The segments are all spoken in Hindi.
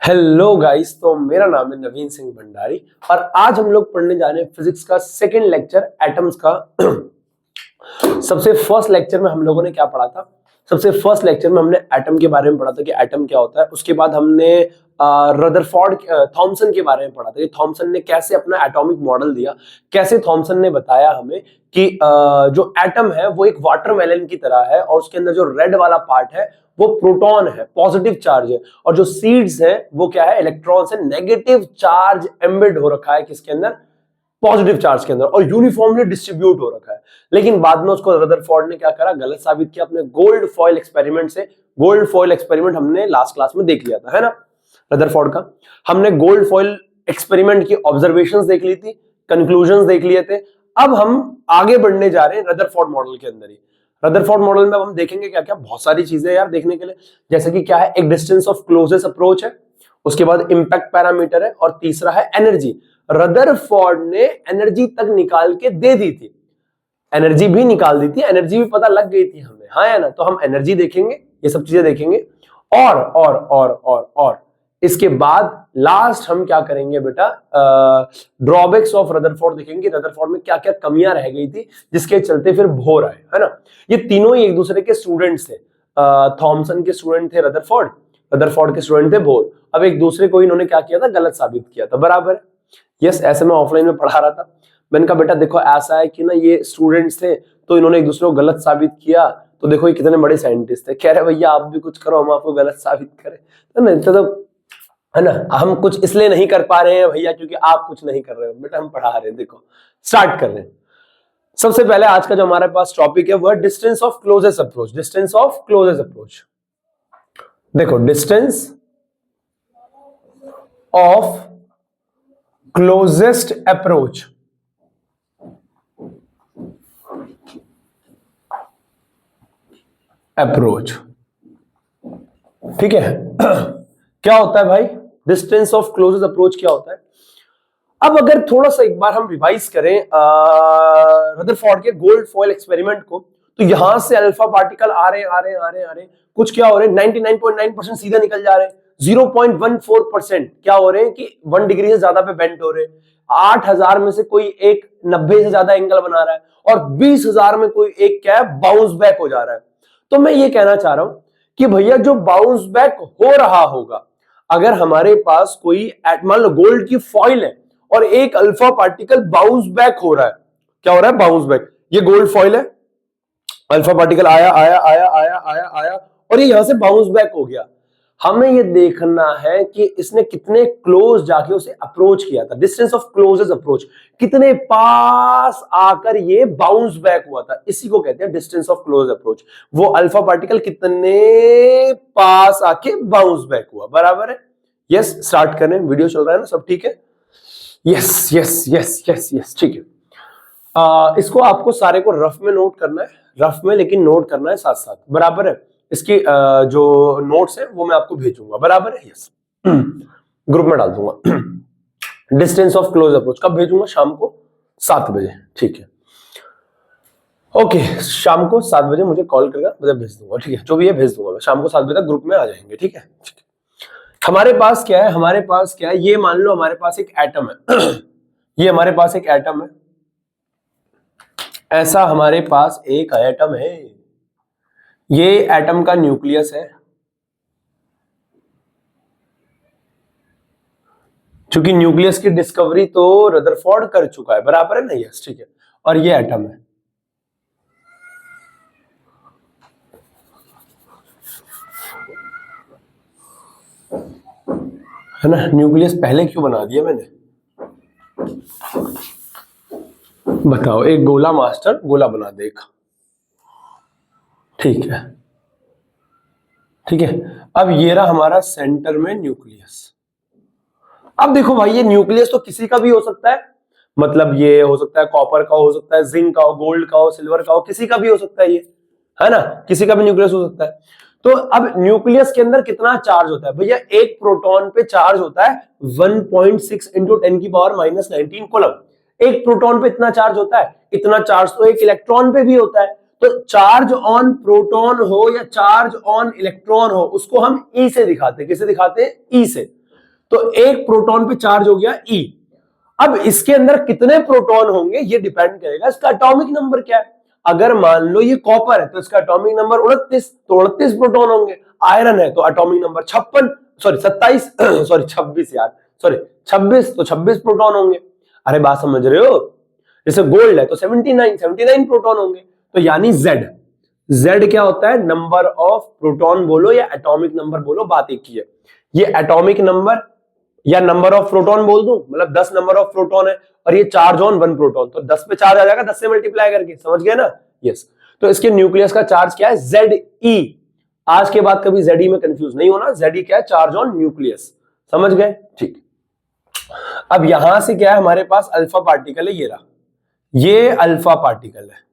हेलो गाइस, तो मेरा नाम है नवीन सिंह भंडारी और आज हम लोग पढ़ने जा रहे हैं फिजिक्स का सेकंड लेक्चर एटम्स का। सबसे फर्स्ट लेक्चर में हम लोगों ने क्या पढ़ा था? सबसे फर्स्ट लेक्चर में हमने एटम के बारे में पढ़ा था कि एटम क्या होता है। उसके बाद हमने रदरफोर्ड थॉमसन के बारे में पढ़ा था कि थॉमसन ने कैसे अपना एटॉमिक मॉडल दिया, कैसे थॉमसन ने बताया हमें कि जो एटम है वो एक वाटरमेलन की तरह है और उसके अंदर जो रेड वाला पार्ट है वो प्रोटॉन है, पॉजिटिव चार्ज है, और जो सीड्स है वो क्या है, इलेक्ट्रॉन्स है, नेगेटिव चार्ज एम्बेड हो रखा है किसके अंदर, पॉजिटिव चार्ज के अंदर, और यूनिफॉर्मली डिस्ट्रीब्यूट हो रखा है। लेकिन बाद में उसको रदरफोर्ड ने क्या करा, गलत साबित किया अपने गोल्ड फॉयल एक्सपेरिमेंट से। गोल्ड फॉयल एक्सपेरिमेंट हमने लास्ट क्लास में देख लिया था, है ना, रदरफोर्ड का। हमने गोल्ड फॉयल एक्सपेरिमेंट की ऑब्जर्वेशंस देख ली थी, कंक्लूजन्स देख लिए थे। अब हम आगे बढ़ने जा रहे हैं रदरफोर्ड मॉडल के अंदर ही। रदरफोर्ड मॉडल में हम देखेंगे क्या क्या, बहुत सारी चीजें यार देखने के लिए, जैसे कि क्या है, एक डिस्टेंस ऑफ क्लोजेस्ट अप्रोच है, उसके बाद इंपैक्ट पैरामीटर है, और तीसरा है एनर्जी। रदरफोर्ड ने एनर्जी तक निकाल के दे दी थी, एनर्जी भी निकाल दी थी, एनर्जी भी पता लग गई थी हमें, हाँ या ना। तो हम एनर्जी देखेंगे, ये सब चीजें देखेंगे, और इसके बाद लास्ट हम क्या करेंगे बेटा, ड्रॉबैक्स ऑफ रदरफोर्ड देखेंगे, रदरफोर्ड में क्या क्या कमियां रह गई थी जिसके चलते फिर बोर आए, है ना। ये तीनों ही एक दूसरे के स्टूडेंट्स थे, थॉमसन के स्टूडेंट थे रदरफोर्ड, रदरफोर्ड के स्टूडेंट थे बोर। अब एक दूसरे को इन्होंने क्या किया था, गलत साबित किया था, बराबर। यस, ऐसे मैं ऑफलाइन में पढ़ा रहा था, मैंने कहा बेटा देखो ऐसा है कि ना ये स्टूडेंट्स थे तो इन्होंने एक दूसरे को गलत साबित किया, तो देखो ये कितने बड़े साइंटिस्ट थे। कह रहे भैया आप भी कुछ करो, हम आपको गलत साबित करें, तो नहीं तो है ना, हम कुछ इसलिए नहीं कर पा रहे हैं भैया क्योंकि आप कुछ नहीं कर रहे हो, बेटा हम पढ़ा रहे हैं। देखो स्टार्ट कर रहे हैं। सबसे पहले आज का जो हमारे पास टॉपिक है वह distance of closest approach. Distance of closest approach, देखो distance of closest approach, approach, ठीक है। क्या होता है भाई, डिस्टेंस ऑफ क्लोजेस्ट अप्रोच क्या होता है? अब अगर थोड़ा सा एक बार हम रिवाइज करें रदरफोर्ड के गोल्ड फॉयल एक्सपेरिमेंट को, तो यहां से अल्फा पार्टिकल आ रहे हैं, कुछ क्या हो रहे हैं, 99.9% सीधा निकल जा रहे हैं, 0.14% क्या हो रहे हैं कि 1 डिग्री से ज्यादा पे बेंट हो रहे हैं, 8000 में से कोई एक 90 से ज्यादा एंगल बना रहा है, और 20,000 में कोई एक क्या है, बाउंस बैक हो जा रहा है। तो मैं ये कहना चाह रहा हूं कि भैया जो बाउंस बैक हो रहा होगा, अगर हमारे पास कोई मान लो गोल्ड की फॉइल है और एक अल्फा पार्टिकल बाउंस बैक हो रहा है, क्या हो रहा है, बाउंस बैक। ये गोल्ड फॉइल है, अल्फा पार्टिकल आया आया आया आया आया आया और ये यहां से बाउंस बैक हो गया। हमें ये देखना है कि इसने कितने क्लोज जाके उसे अप्रोच किया था, डिस्टेंस ऑफ क्लोजेस्ट अप्रोच, कितने पास आकर ये बाउंस बैक हुआ था, इसी को कहते हैं डिस्टेंस ऑफ क्लोज अप्रोच। वो अल्फा पार्टिकल कितने पास आके बाउंस बैक हुआ, बराबर है। यस, स्टार्ट करें, वीडियो चल रहा है ना, सब ठीक है। Yes yes yes yes yes, ठीक है। इसको आपको सारे को रफ में नोट करना है, रफ में लेकिन नोट करना है साथ साथ, बराबर है। इसकी जो नोट्स है वो मैं आपको भेजूंगा, बराबर है। यस, ग्रुप में डाल दूंगा। डिस्टेंस ऑफ क्लोज अप्रोच कब भेजूंगा? शाम को 7 बजे, ठीक है। ओके, शाम को 7 बजे मुझे कॉल करेगा, मुझे भेज दूंगा, ठीक है। जो भी है भेज दूंगा मैं, शाम को 7 बजे तक ग्रुप में आ जाएंगे, ठीक है। हमारे पास क्या है, हमारे पास क्या है, ये मान लो हमारे पास एक एटम है। ये हमारे पास एक एटम है, ऐसा हमारे पास एक एटम है, ये एटम का न्यूक्लियस है। क्योंकि न्यूक्लियस की डिस्कवरी तो रदरफोर्ड कर चुका है, बराबर है ना। यस, ठीक है। और ये एटम है ना। न्यूक्लियस पहले क्यों बना दिया मैंने, बताओ। एक गोला मास्टर गोला बना देगा, ठीक है, ठीक है। अब ये रहा हमारा सेंटर में न्यूक्लियस। अब देखो भाई, ये न्यूक्लियस तो किसी का भी हो सकता है, मतलब ये हो सकता है कॉपर का, हो सकता है जिंक का हो, गोल्ड का हो, सिल्वर का हो, किसी का भी हो सकता है ये, है ना, किसी का भी न्यूक्लियस हो सकता है। तो अब न्यूक्लियस के अंदर कितना चार्ज होता है भैया? एक प्रोटॉन पे चार्ज होता है 1.6 इंटू 10⁻⁻19 कूलम। एक प्रोटॉन पे इतना चार्ज होता है, इतना चार्ज तो एक इलेक्ट्रॉन पे भी होता है। तो चार्ज ऑन प्रोटॉन हो या चार्ज ऑन इलेक्ट्रॉन हो, उसको हम ई से दिखाते हैं। किसे दिखाते हैं? ई से। तो एक प्रोटॉन पे चार्ज हो गया ई। अब इसके अंदर कितने प्रोटॉन होंगे ये डिपेंड करेगा इसका एटॉमिक नंबर क्या है। अगर मान लो ये कॉपर है तो इसका एटॉमिक नंबर 29, तो 29 प्रोटॉन होंगे। आयरन है तो एटॉमिक नंबर 56, सॉरी 27 सॉरी 26 यार, सॉरी 26, तो 26 प्रोटॉन होंगे। अरे बात समझ रहे हो? जैसे गोल्ड है तो 79 प्रोटॉन होंगे। तो यानी जेड क्या होता है? नंबर ऑफ प्रोटॉन बोलो या एटॉमिक नंबर बोलो, बात एक ही है। ये एटॉमिक नंबर या नंबर ऑफ प्रोटॉन बोल दूं, मतलब 10 नंबर ऑफ प्रोटॉन है और ये चार्ज ऑन 1 प्रोटॉन, तो 10 पे चार्ज आ जाएगा 10 से मल्टीप्लाई करके, समझ गए ना? यस। तो इसके न्यूक्लियस का चार्ज क्या है? Ze। आज के बाद कभी Ze में कंफ्यूज नहीं होना। Ze क्या है? चार्ज ऑन न्यूक्लियस, समझ गए? ठीक। अब यहां से क्या है हमारे पास? अल्फा पार्टिकल है, ये रहा, ये अल्फा पार्टिकल है।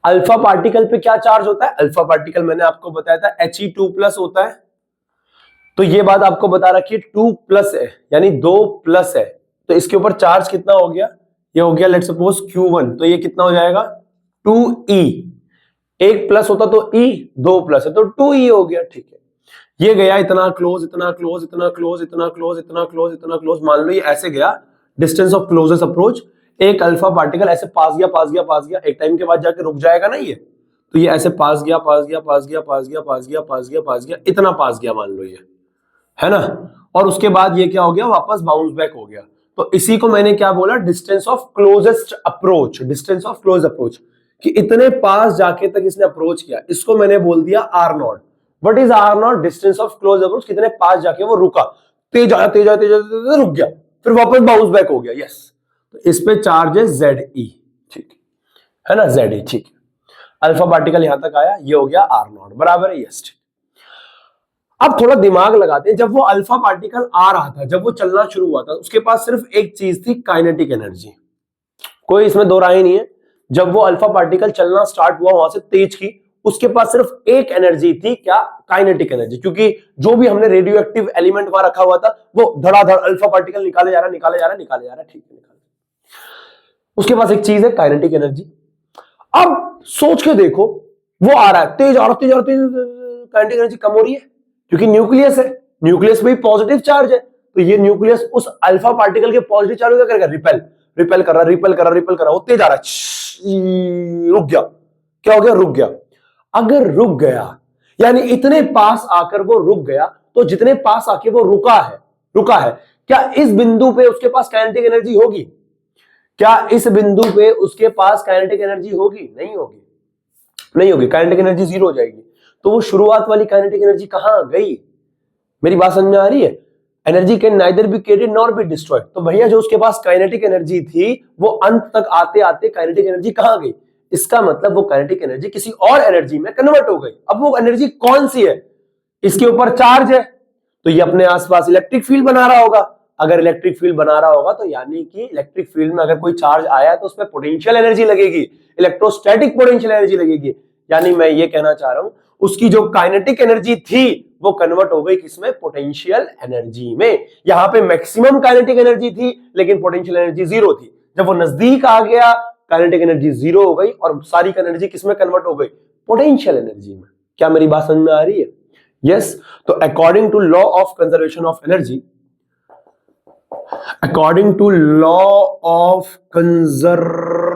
अल्फा पार्टिकल पे क्या चार्ज होता है? अल्फा पार्टिकल मैंने आपको बताया था He2+ होता है। तो ये बात आपको बता रखी है, 2+ है यानी 2+ है, तो इसके ऊपर चार्ज कितना हो गया? ये हो गया लेट्स सपोज Q1, तो ये कितना हो जाएगा? 2E। एक प्लस होता तो E, 2+ है तो 2E हो गया। ठीक है, ये गया इतना क्लोज, इतना क्लोज, इतना क्लोज, इतना क्लोज, इतना क्लोज, इतना क्लोज। मान लो ये ऐसे गया, डिस्टेंस ऑफ क्लोजेस्ट अप्रोच। एक अल्फा पार्टिकल ऐसे पास गया, पास गया, पास गया, एक टाइम के बाद जाके रुक जाएगा ना ये, तो ये ऐसे पास गया, पास गया, पास गया, पास गया, पास गया, पास गया, पास गया, इतना पास गया मान लो ये, है ना? और उसके बाद ये क्या हो गया? वापस बाउंस बैक हो गया। तो इसी को मैंने क्या बोला? Distance of closest approach, distance of close approach, कि इतने पास जाके तक इसने अप्रोच किया, इसको मैंने बोल दिया R0। What is R0? Distance of close approach, कितने पास जाके वो रुका, तेज आया, तेज आया, तेज आया, रुक गया, फिर वापस बाउंस बैक हो गया। यस, तो इस पे चार्ज है Ze, ठीक है ना? Ze, ठीक। अल्फा पार्टिकल यहां तक आया, ये हो गया R0, बराबर है? यस। अब थोड़ा दिमाग लगाते हैं, जब वो अल्फा पार्टिकल आ रहा था, जब वो चलना शुरू हुआ था, उसके पास सिर्फ एक चीज थी, काइनेटिक एनर्जी। कोई इसमें दो राय नहीं है। जब वो अल्फा पार्टिकल चलना स्टार्ट हुआ वहां से तेज की, उसके पास सिर्फ एक एनर्जी थी, क्या? Kinetic energy. क्योंकि जो भी हमने रेडियो एक्टिव एलिमेंट वहां रखा हुआ था, वो धड़ाधड़ अल्फा पार्टिकल निकाले जा रहा, निकाले जा रहा, निकाले जा रहा, ठीक है, निकाले। उसके पास एक चीज है, काइनेटिक एनर्जी। अब सोच के देखो, वो आ रहा है, तेज आ रहा, तेज आ रहा, तेज, काइनेटिक एनर्जी कम हो रही है क्योंकि न्यूक्लियस है, न्यूक्लियस में पॉजिटिव चार्ज है, तो ये न्यूक्लियस उस अल्फा पार्टिकल के पॉजिटिव चार्ज क्या करेगा? रिपेल, रिपेल कर रहा, रिपेल कर रहा, रिपेल कर रहा, वो तेज आ रहा है, रुक गया। क्या हो गया? रुक गया। अगर रुक गया यानी इतने पास आकर वो रुक गया, तो जितने पास आके वो रुका है, क्या इस बिंदु पे उसके पास काइनेटिक एनर्जी होगी? क्या इस बिंदु पे उसके पास काइनेटिक एनर्जी होगी? नहीं होगी, नहीं होगी, काइनेटिक एनर्जी जीरो हो जाएगी। तो वो शुरुआत वाली काइनेटिक एनर्जी कहां गई? मेरी बात समझ में आ रही है? Energy can neither be created nor be destroyed. तो भैया जो उसके पास काइनेटिक एनर्जी थी, वो अंत तक आते आते काइनेटिक एनर्जी कहां गई? इसका मतलब वो काइनेटिक एनर्जी किसी और एनर्जी में कन्वर्ट हो गई। अब वो एनर्जी कौन सी है? इसके ऊपर चार्ज है, तो ये अपने आसपास इलेक्ट्रिक फील्ड बना रहा होगा। अगर इलेक्ट्रिक फील्ड बना रहा होगा तो यानी कि इलेक्ट्रिक फील्ड में अगर कोई चार्ज आया तो उसमें पोटेंशियल एनर्जी लगेगी, इलेक्ट्रोस्टैटिक पोटेंशियल एनर्जी लगेगी। यानी मैं ये कहना चाह रहा हूं, उसकी जो काइनेटिक एनर्जी थी वो कन्वर्ट हो गई किसमें? पोटेंशियल एनर्जी में। यहां पे मैक्सिमम काइनेटिक एनर्जी थी लेकिन पोटेंशियल एनर्जी जीरो थी। जब वो नजदीक आ गया, काइनेटिक एनर्जी जीरो हो गई और सारी एनर्जी किसमें कन्वर्ट हो गई? पोटेंशियल एनर्जी में। क्या मेरी बात समझ में आ रही है? यस। तो according to law of conservation of energy, according to law of conservation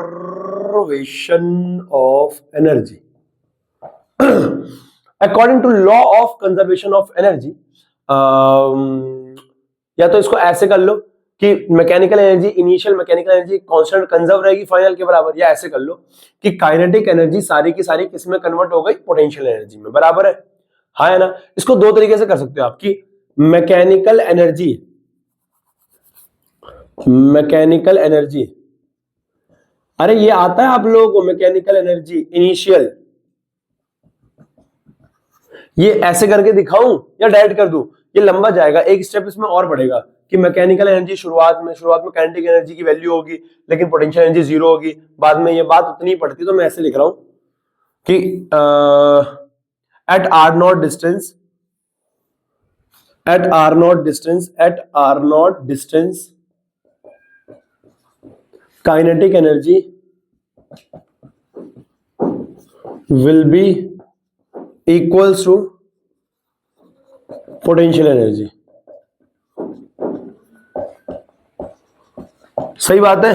of energy according to law of conservation of energy, या तो इसको ऐसे कर लो कि mechanical energy, initial mechanical energy constant conserve रहेगी फाइनल के बराबर, या ऐसे कर लो कि काइनेटिक एनर्जी सारी की सारी किस में कन्वर्ट हो गई? पोटेंशियल एनर्जी में, बराबर है? हाँ है ना? इसको दो तरीके से कर सकते हो आपकी मैकेनिकल एनर्जी, मैकेनिकल एनर्जी, अरे ये आता है आप लोगों को मैकेनिकल एनर्जी इनिशियल, ये ऐसे करके दिखाऊं या डायरेक्ट कर दूं? ये लंबा जाएगा, एक स्टेप इसमें और बढ़ेगा कि मैकेनिकल एनर्जी शुरुआत में काइनेटिक एनर्जी की वैल्यू होगी लेकिन पोटेंशियल एनर्जी जीरो होगी। बाद में ये बात उतनी पड़ती, तो मैं ऐसे लिख रहा हूं कि at r naught distance kinetic energy will be equals to potential energy. सही बात है,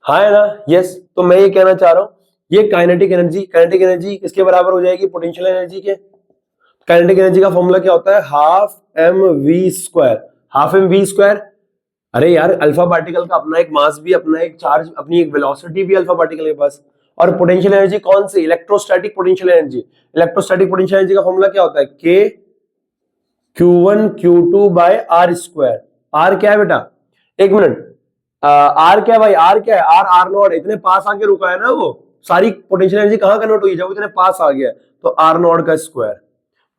हाँ है ना, यस। तो मैं ये कहना चाह रहा हूं, ये काइनेटिक एनर्जी किसके बराबर हो जाएगी? पोटेंशियल एनर्जी के। काइनेटिक एनर्जी का फॉर्मूला क्या होता है? Half m v square. Half m v square, अरे यार अल्फा पार्टिकल का अपना एक मास भी, अपना एक चार्ज, अपनी एक वेलोसिटी भी अल्फा पार्टिकल के पास। और पोटेंशियल एनर्जी कौन सी? Electrostatic potential energy. Electrostatic potential energy का फॉर्मूला क्या होता है? K Q1 Q2 by are square. Are क्या है बेटा? एक मिनट, आर क्या है भाई? आर क्या है? R r naught. इतने पास आके रुका है ना, वो सारी पोटेंशियल एनर्जी कहां कन्वर्ट हुई जब इतने पास आ गया? तो आर नॉट का स्क्वायर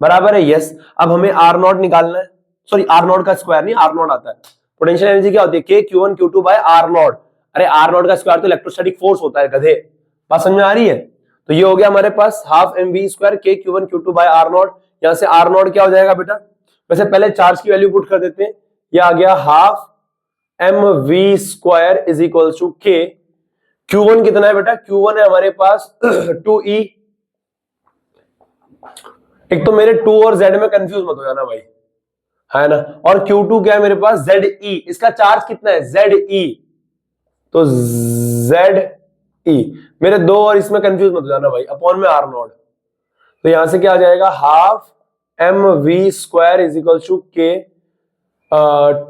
बराबर है, यस। अब हमें आर नॉट निकालना है, सॉरी आर नॉट का स्क्वायर नहीं, आर नॉट आता है। पोटेंशियल एनर्जी क्या होती है? K Q1 Q2 by r naught. अरे आर नॉट का स्क्वायर तो इलेक्ट्रोस्टैटिक फोर्स होता है गधे। बात समझ में आ रही है? तो ये हो गया हमारे पास हाफ एम वी स्क्वायर के Q1 Q2 by r not. यहां से आर नॉट क्या हो जाएगा बेटा? वैसे पहले चार्ज की वैल्यू पुट कर देते हैं। ये आ गया half m v square is equal to k. Q1 कितना है बेटा? Q1 है हमारे पास 2E। एक तो मेरे 2 और Z में कंफ्यूज मत हो जाना भाई, है ना। और Q2 क्या है मेरे पास? ZE। इसका चार्ज कितना है? ZE। तो ZE मेरे 2 और इसमें कंफ्यूज मत हो जाना भाई, अपॉन में आर नॉट। तो यहां से क्या आ जाएगा? Half m v square is equal to k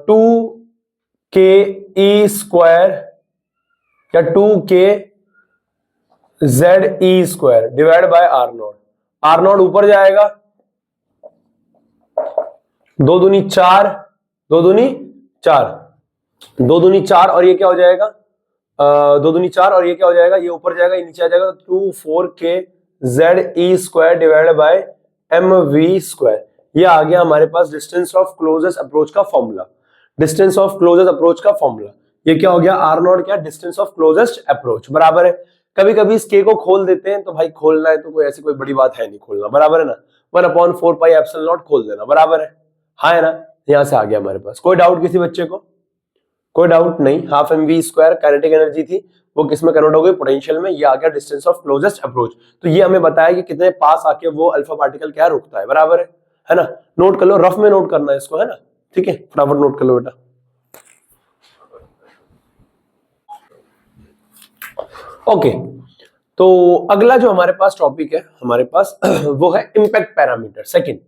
2KE square या 2K ZE square divide by r naught. R naught ऊपर जाएगा, 2 दूनी 4, 2 दूनी 4, 2 दूनी 4 और ये क्या हो जाएगा? 2 दूनी 4 और ये क्या हो जाएगा? ये ऊपर जाएगा, ये नीचे आ जाएगा। 24K ZE square divide bye MV square. ये आ गया हमारे पास डिस्टेंस ऑफ क्लोजेस्ट अप्रोच का formula. Distance of closest approach का फॉर्मूला ये क्या हो गया? आर नॉट क्या? डिस्टेंस ऑफ क्लोजेस्ट अप्रोच बराबर है। कभी कभी इस के को खोल देते हैं, तो भाई खोलना है तो कोई ऐसी कोई बड़ी बात है नहीं खोलना, बराबर है ना। 1/4 पाई एप्सिलॉन नॉट खोल देना, बराबर है, हाँ है ना। यहां से आ गया हमारे पास। कोई डाउट किसी बच्चे को? कोई डाउट नहीं। Half m v square kinetic energy थी, वो किस में कन्वर्ट हो गई? पोटेंशियल में। ये आ गया डिस्टेंस ऑफ क्लोजेस्ट अप्रोच। तो ये हमें बताया कि कितने पास आके वो अल्फा पार्टिकल क्या रुकता है, बराबर है ना। नोट कर लो, रफ में नोट करना है इसको, है ना, ठीक है, फटाफट नोट कर लो बेटा। ओके, तो अगला जो हमारे पास टॉपिक है हमारे पास वो है इंपैक्ट पैरामीटर। सेकंड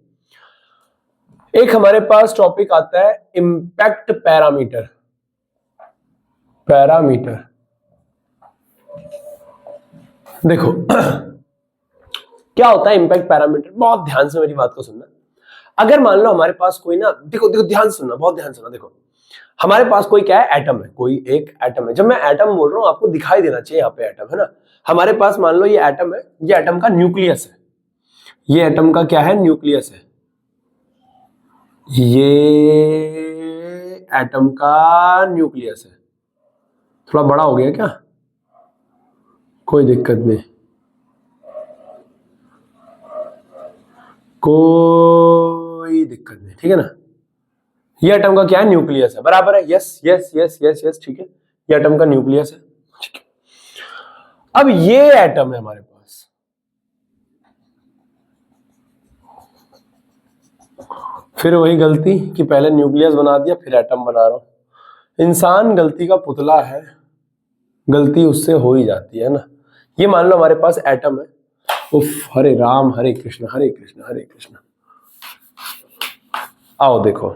एक हमारे पास टॉपिक आता है इंपैक्ट पैरामीटर। देखो क्या होता है इंपैक्ट पैरामीटर, बहुत ध्यान से मेरी बात को सुनना। अगर मान लो हमारे पास कोई ना, देखो देखो ध्यान से सुनना, बहुत ध्यान से सुनना। देखो हमारे पास कोई क्या है? एटम है, कोई एक एटम है। जब मैं एटम बोल रहा हूं आपको दिखाई देना चाहिए यहाँ पे एटम, है ना। हमारे पास मान लो ये एटम है, ये एटम का न्यूक्लियस है। ये एटम का क्या है? न्यूक्लियस है। ये एटम का न्यूक्लियस है। थोड़ा बड़ा हो गया क्या? कोई दिक्कत नहीं, कोई दिक्कत नहीं, ठीक है ना। ये एटम का क्या है? न्यूक्लियस है, बराबर है, yes yes yes yes yes, ठीक है। ये एटम का न्यूक्लियस है, ठीक है। अब ये एटम है हमारे पास, फिर वही गलती कि पहले न्यूक्लियस बना दिया फिर एटम बना रहा हूं। इंसान गलती का पुतला है, गलती उससे हो ही जाती है ना। ये मान लो हमारे पास एटम है। उफ, हरे राम हरे कृष्ण हरे कृष्ण हरे कृष्ण। आओ देखो,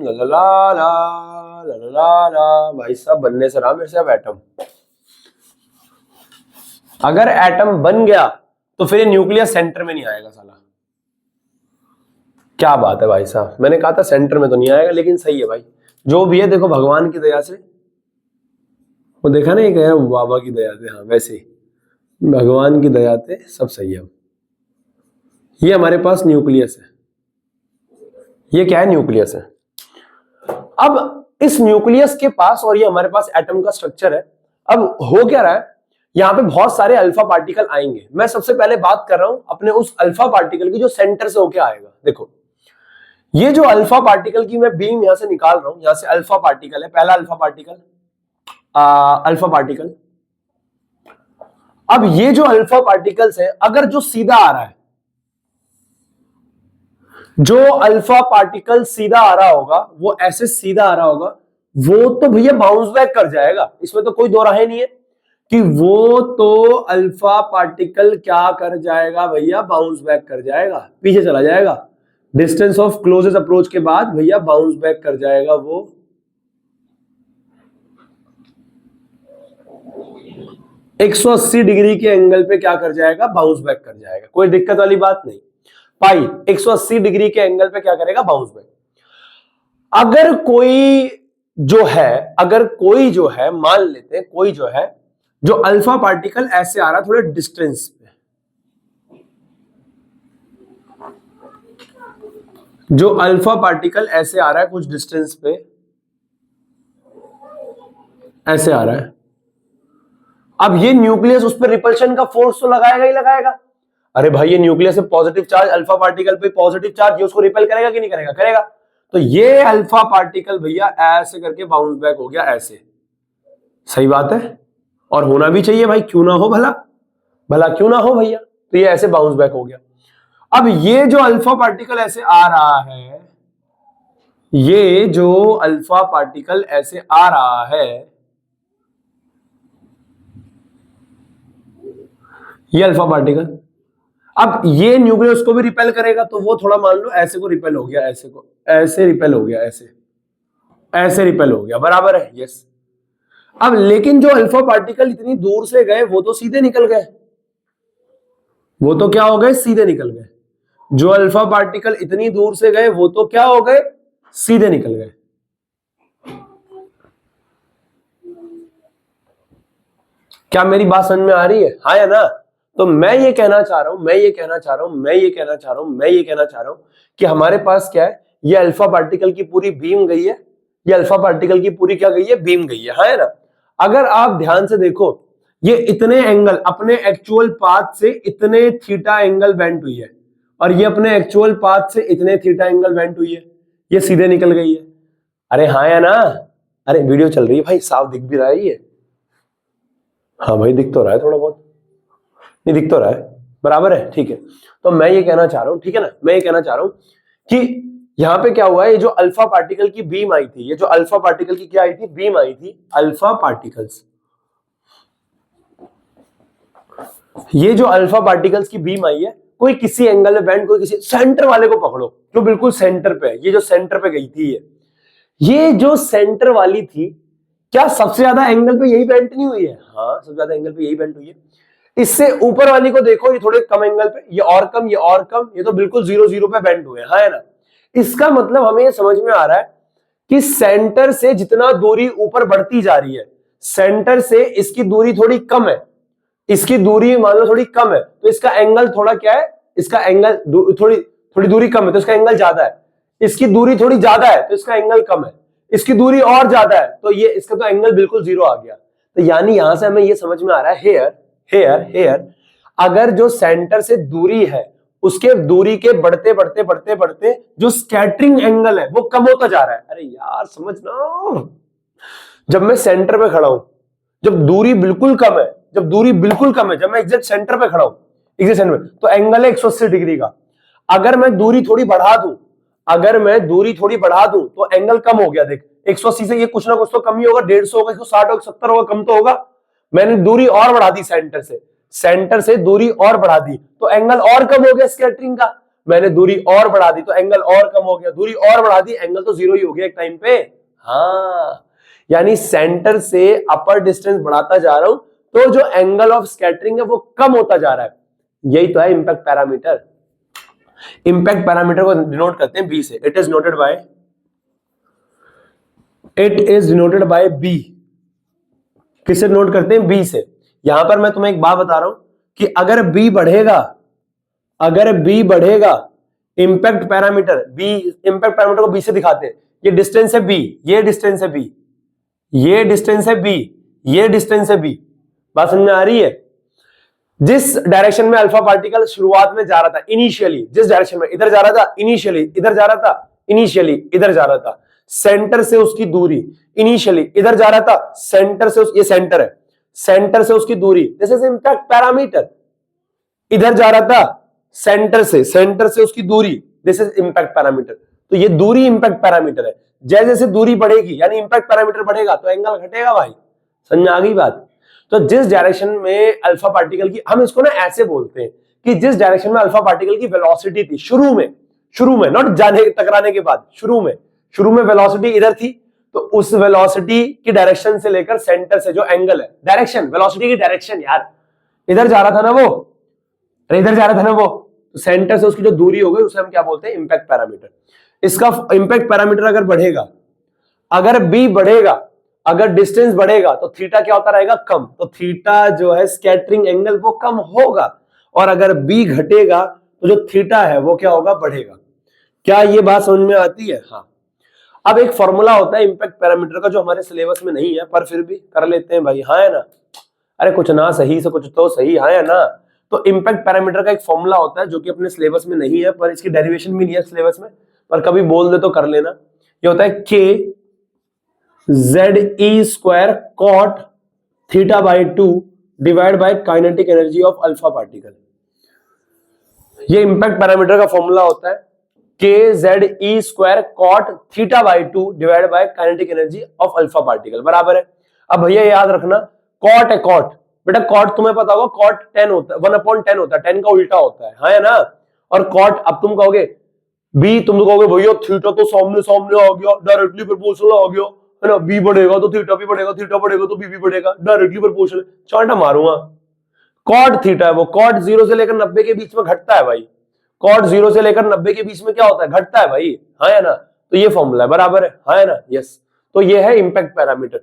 ला ला ला ला ला ला ला। भाई साहब बनने से रहा मेरे से अब एटम। अगर एटम बन गया तो फिर ये न्यूक्लियस सेंटर में नहीं आएगा साला। क्या बात है भाई साहब, मैंने कहा था सेंटर में तो नहीं आएगा, लेकिन सही है भाई। जो भी है देखो भगवान की दया से, वो देखा ना, एक है बाबा की दया से, हाँ वैसे ही भगवान की दया से सब सही है। ये हमारे पास न्यूक्लियस है। ये क्या है? न्यूक्लियस है। अब इस न्यूक्लियस के पास, और ये हमारे पास एटम का स्ट्रक्चर है। अब हो क्या रहा है, यहां पे बहुत सारे अल्फा पार्टिकल आएंगे। मैं सबसे पहले बात कर रहा हूं अपने उस अल्फा पार्टिकल की जो सेंटर से होके आएगा। देखो ये जो अल्फा पार्टिकल की मैं बीम यहां से निकाल रहा हूं, यहां से अल्फा पार्टिकल है, पहला अल्फा पार्टिकल, अल्फा पार्टिकल। अब ये जो अल्फा पार्टिकल्स है, अगर जो सीधा आ रहा है, जो अल्फा पार्टिकल सीधा आ रहा होगा, वो ऐसे सीधा आ रहा होगा, वो तो भैया बाउंस बैक कर जाएगा, इसमें तो कोई दो राहे नहीं है कि वो तो अल्फा पार्टिकल क्या कर जाएगा भैया, बाउंस बैक कर जाएगा, पीछे चला जाएगा। डिस्टेंस ऑफ क्लोजेस्ट अप्रोच के बाद भैया बाउंस बैक कर जाएगा वो 180 डिग्री के एंगल पे क्या कर जाएगा, बाउंस बैक कर जाएगा। कोई दिक्कत वाली बात नहीं। पाई 180 डिग्री के एंगल पे क्या करेगा, बाउंस बैक। अगर कोई जो है मान लेते हैं, कोई जो है जो अल्फा पार्टिकल ऐसे आ रहा थोड़े डिस्टेंस पे, जो अल्फा पार्टिकल ऐसे आ रहा है कुछ डिस्टेंस पे, ऐसे आ रहा है, अब ये न्यूक्लियस उस पर रिपल्शन का फोर्स तो लगाएगा ही लगाएगा। अरे भाई ये न्यूक्लियस में पॉजिटिव चार्ज, अल्फा पार्टिकल पे पॉजिटिव चार्ज, ये उसको रिपेल करेगा कि नहीं करेगा, करेगा। तो ये अल्फा पार्टिकल भैया ऐसे करके बाउंस बैक हो गया, ऐसे। सही बात है, और होना भी चाहिए भाई, क्यों ना हो, भला भला क्यों ना हो भैया। तो ये ऐसे बाउंस बैक हो गया। अब ये जो अल्फा पार्टिकल ऐसे आ रहा है, ये जो अल्फा पार्टिकल ऐसे आ रहा है, ये अल्फा पार्टिकल, अब ये न्यूक्लियस को भी रिपेल करेगा, तो वो थोड़ा मान लो ऐसे को रिपेल हो गया, ऐसे को, ऐसे रिपेल हो गया, ऐसे रिपेल हो गया, बराबर है, यस। अब लेकिन जो अल्फा पार्टिकल इतनी दूर से गए वो तो सीधे निकल गए, वो तो क्या हो गए, सीधे निकल गए। जो अल्फा पार्टिकल इतनी दूर से गए वो तो क्या हो गए, सीधे निकल गए। क्या मेरी बात समझ में आ रही है, हाँ या ना? तो मैं ये कहना चाह रहा हूं कि हमारे पास क्या है, ये अल्फा पार्टिकल की पूरी बीम गई है, ये अल्फा पार्टिकल की पूरी क्या गई है, बीम गई है, हाँ या ना? अगर आप ध्यान से देखो, ये इतने एंगल अपने एक्चुअल पाथ से इतने थीटा एंगल बेंट हुई है, और ये अपने एक्चुअल पाथ से इतने थीटा एंगल बेंट हुई है, ये सीधे निकल गई है। अरे हाँ या ना? अरे वीडियो चल रही है भाई, साफ दिख भी रहा है ये। हाँ भाई दिख तो रहा है, थोड़ा बहुत नहीं दिख तो रहा है, बराबर है, ठीक है। तो मैं ये कहना चाह रहा हूं, ठीक है ना, मैं ये कहना चाह रहा हूं कि यहां पे क्या हुआ है, ये जो अल्फा पार्टिकल की बीम आई थी, ये जो अल्फा पार्टिकल की क्या आई थी, बीम आई थी, अल्फा पार्टिकल्स, ये जो अल्फा पार्टिकल्स की बीम आई है, कोई किसी एंगल में बैंड, कोई किसी सेंटर वाले को पकड़ो जो बिल्कुल सेंटर पे है, ये जो सेंटर पे गई थी, ये जो सेंटर वाली थी, क्या सबसे ज्यादा एंगल पे यही बेंट नहीं हुई है? हाँ, सबसे ज्यादा एंगल पे यही बेंट हुई है। इससे ऊपर वाली को देखो, ये थोड़े कम एंगल पे, ये और कम, ये और कम, ये तो बिल्कुल 0 0 पे बेंट हुए, हाँ है ना? इसका मतलब हमें ये समझ में आ रहा है कि सेंटर से जितना दूरी ऊपर बढ़ती जा रही है, सेंटर से इसकी दूरी थोड़ी कम है, इसकी दूरी मान लो थोड़ी कम है, तो इसका एंगल थोड़ा क्या है, इसका एंगल थोड़ी थोड़ी दूरी कम है तो इसका एंगल ज्यादा है, इसकी दूरी थोड़ी ज्यादा है तो इसका एंगल कम है, इसकी दूरी और ज्यादा है तो ये इसका तो एंगल बिल्कुल 0 आ गया। तो यानी यहां से हमें ये समझ में आ रहा है, हेयर अगर जो सेंटर से दूरी है, उसके दूरी के बढ़ते बढ़ते बढ़ते बढ़ते जो स्कैटरिंग एंगल है वो कम होता जा रहा है। अरे यार समझना, जब मैं सेंटर पे खड़ा हूं, जब दूरी बिल्कुल कम है, जब मैं एग्जैक्ट सेंटर पे खड़ा हूं, एग्जैक्ट सेंटर पे, तो एंगल है 180 डिग्री का। अगर मैं दूरी थोड़ी बढ़ा दूं, तो एंगल कम हो गया। देख 180 से ये कुछ ना कुछ तो कम ही होगा, 150 होगा, 160 होगा, 70 होगा, कम तो होगा। मैंने दूरी और बढ़ा दी, सेंटर से दूरी और बढ़ा दी तो एंगल और कम हो गया स्कैटरिंग का। मैंने दूरी और बढ़ा दी तो एंगल और कम हो गया, दूरी और बढ़ा दी, एंगल तो 0 ही हो गया एक टाइम पे। हाँ, यानी सेंटर से अपर डिस्टेंस बढ़ाता जा रहा हूं तो जो एंगल ऑफ स्कैटरिंग है वो कम होता जा रहा है। यही तो है इंपैक्ट पैरामीटर। इंपैक्ट पैरामीटर को डिनोट करते हैं बी से। It is denoted by b. किससे नोट करते हैं? बी से। यहां पर मैं तुम्हें एक बात बता रहा हूं कि अगर बी बढ़ेगा, इंपैक्ट पैरामीटर को बी से दिखाते हैं। ये डिस्टेंस है बी, ये डिस्टेंस है बी, ये डिस्टेंस है बी, ये डिस्टेंस है बी। बात समझ में आ रही है? जिस डायरेक्शन में अल्फा पार्टिकल शुरुआत में जा रहा था, इनिशियली जिस डायरेक्शन में इधर जा रहा था, इनिशियली इधर जा रहा था, इनिशियली इधर जा रहा था, सेंटर से उसकी दूरी इनिशियली इधर जा रहा था, सेंटर से ये सेंटर है, सेंटर से उसकी दूरी, दिस इज इंपैक्ट पैरामीटर। इधर जा रहा था सेंटर से उसकी दूरी, दिस इज इंपैक्ट पैरामीटर। तो ये दूरी इंपैक्ट पैरामीटर है। जैसे जैसे दूरी बढ़ेगी यानी इंपैक्ट पैरामीटर बढ़ेगा तो एंगल घटेगा भाई, समझ आ गई बात। तो जिस डायरेक्शन में अल्फा पार्टिकल की, हम इसको ना ऐसे बोलते हैं कि जिस डायरेक्शन में अल्फा पार्टिकल की वेलोसिटी थी शुरू में नॉट जाने टकराने के बाद, शुरू में वेलोसिटी इधर थी, तो उस वेलोसिटी की डायरेक्शन से लेकर सेंटर से जो एंगल है, डायरेक्शन वेलोसिटी की डायरेक्शन यार, इधर जा रहा था ना वो, अरे इधर जा रहा था ना वो, तो सेंटर से उसकी जो दूरी हो गई उसे हम क्या बोलते हैं, इंपैक्ट पैरामीटर। इसका इंपैक्ट पैरामीटर अगर बढ़ेगा, अगर बी बढ़ेगा, अगर डिस्टेंस बढ़ेगा तो थीटा क्या होता रहेगा, कम। तो थीटा जो है स्कैटरिंग एंगल वो कम होगा, और अगर बी घटेगा तो जो थीटा है वो क्या होगा, बढ़ेगा। क्या ये बात समझ में आती है? हाँ। अब एक फॉर्मूला होता है इंपैक्ट पैरामीटर का जो हमारे सिलेबस में नहीं है, पर फिर भी कर लेते हैं भाई, हाँ है ना। अरे कुछ ना सही से कुछ तो सही, हाँ है ना। तो इंपैक्ट पैरामीटर का एक फॉर्मूला होता है जो कि अपने सिलेबस में नहीं है, पर इसकी डेरिवेशन भी नहीं है सिलेबस में, पर कभी बोल दे तो कर लेना। ये होता है K ZE² cot θ/2 divide by kinetic energy of alpha particle. ये इंपैक्ट पैरामीटर का फॉर्मूला होता है K ZE² cot θ/2 divide by kinetic energy of alpha particle बराबर है। अब भैया याद रखना, कॉट है, कॉट बेटा, कॉट तुम्हें पता होगा, कॉट 10 होता है, 1/10 होता है, 10 का उल्टा होता है, हाँ है ना। और कॉट, अब तुम कहोगे बी, तुम तो कहोगे भैया थीटा तो सामने सामने आ गया, डायरेक्टली प्रोपोर्शनल आ गया है ना, बी बढ़ेगा तो थीटा भी बढ़ेगा, थीटा बढ़ेगा तो बी भी बढ़ेगा, डायरेक्टली प्रोपोर्शनल। चांटा मारूंगा। कॉट थीटा है वो, कॉट 0 से लेकर 90 के बीच में घटता है भाई, कॉट 0 से लेकर 90 के बीच में क्या होता है, घटता है भाई, हाँ है ना। तो ये फॉर्मूला है, बराबर है, हाँ है ना, यस। तो ये है इंपैक्ट पैरामीटर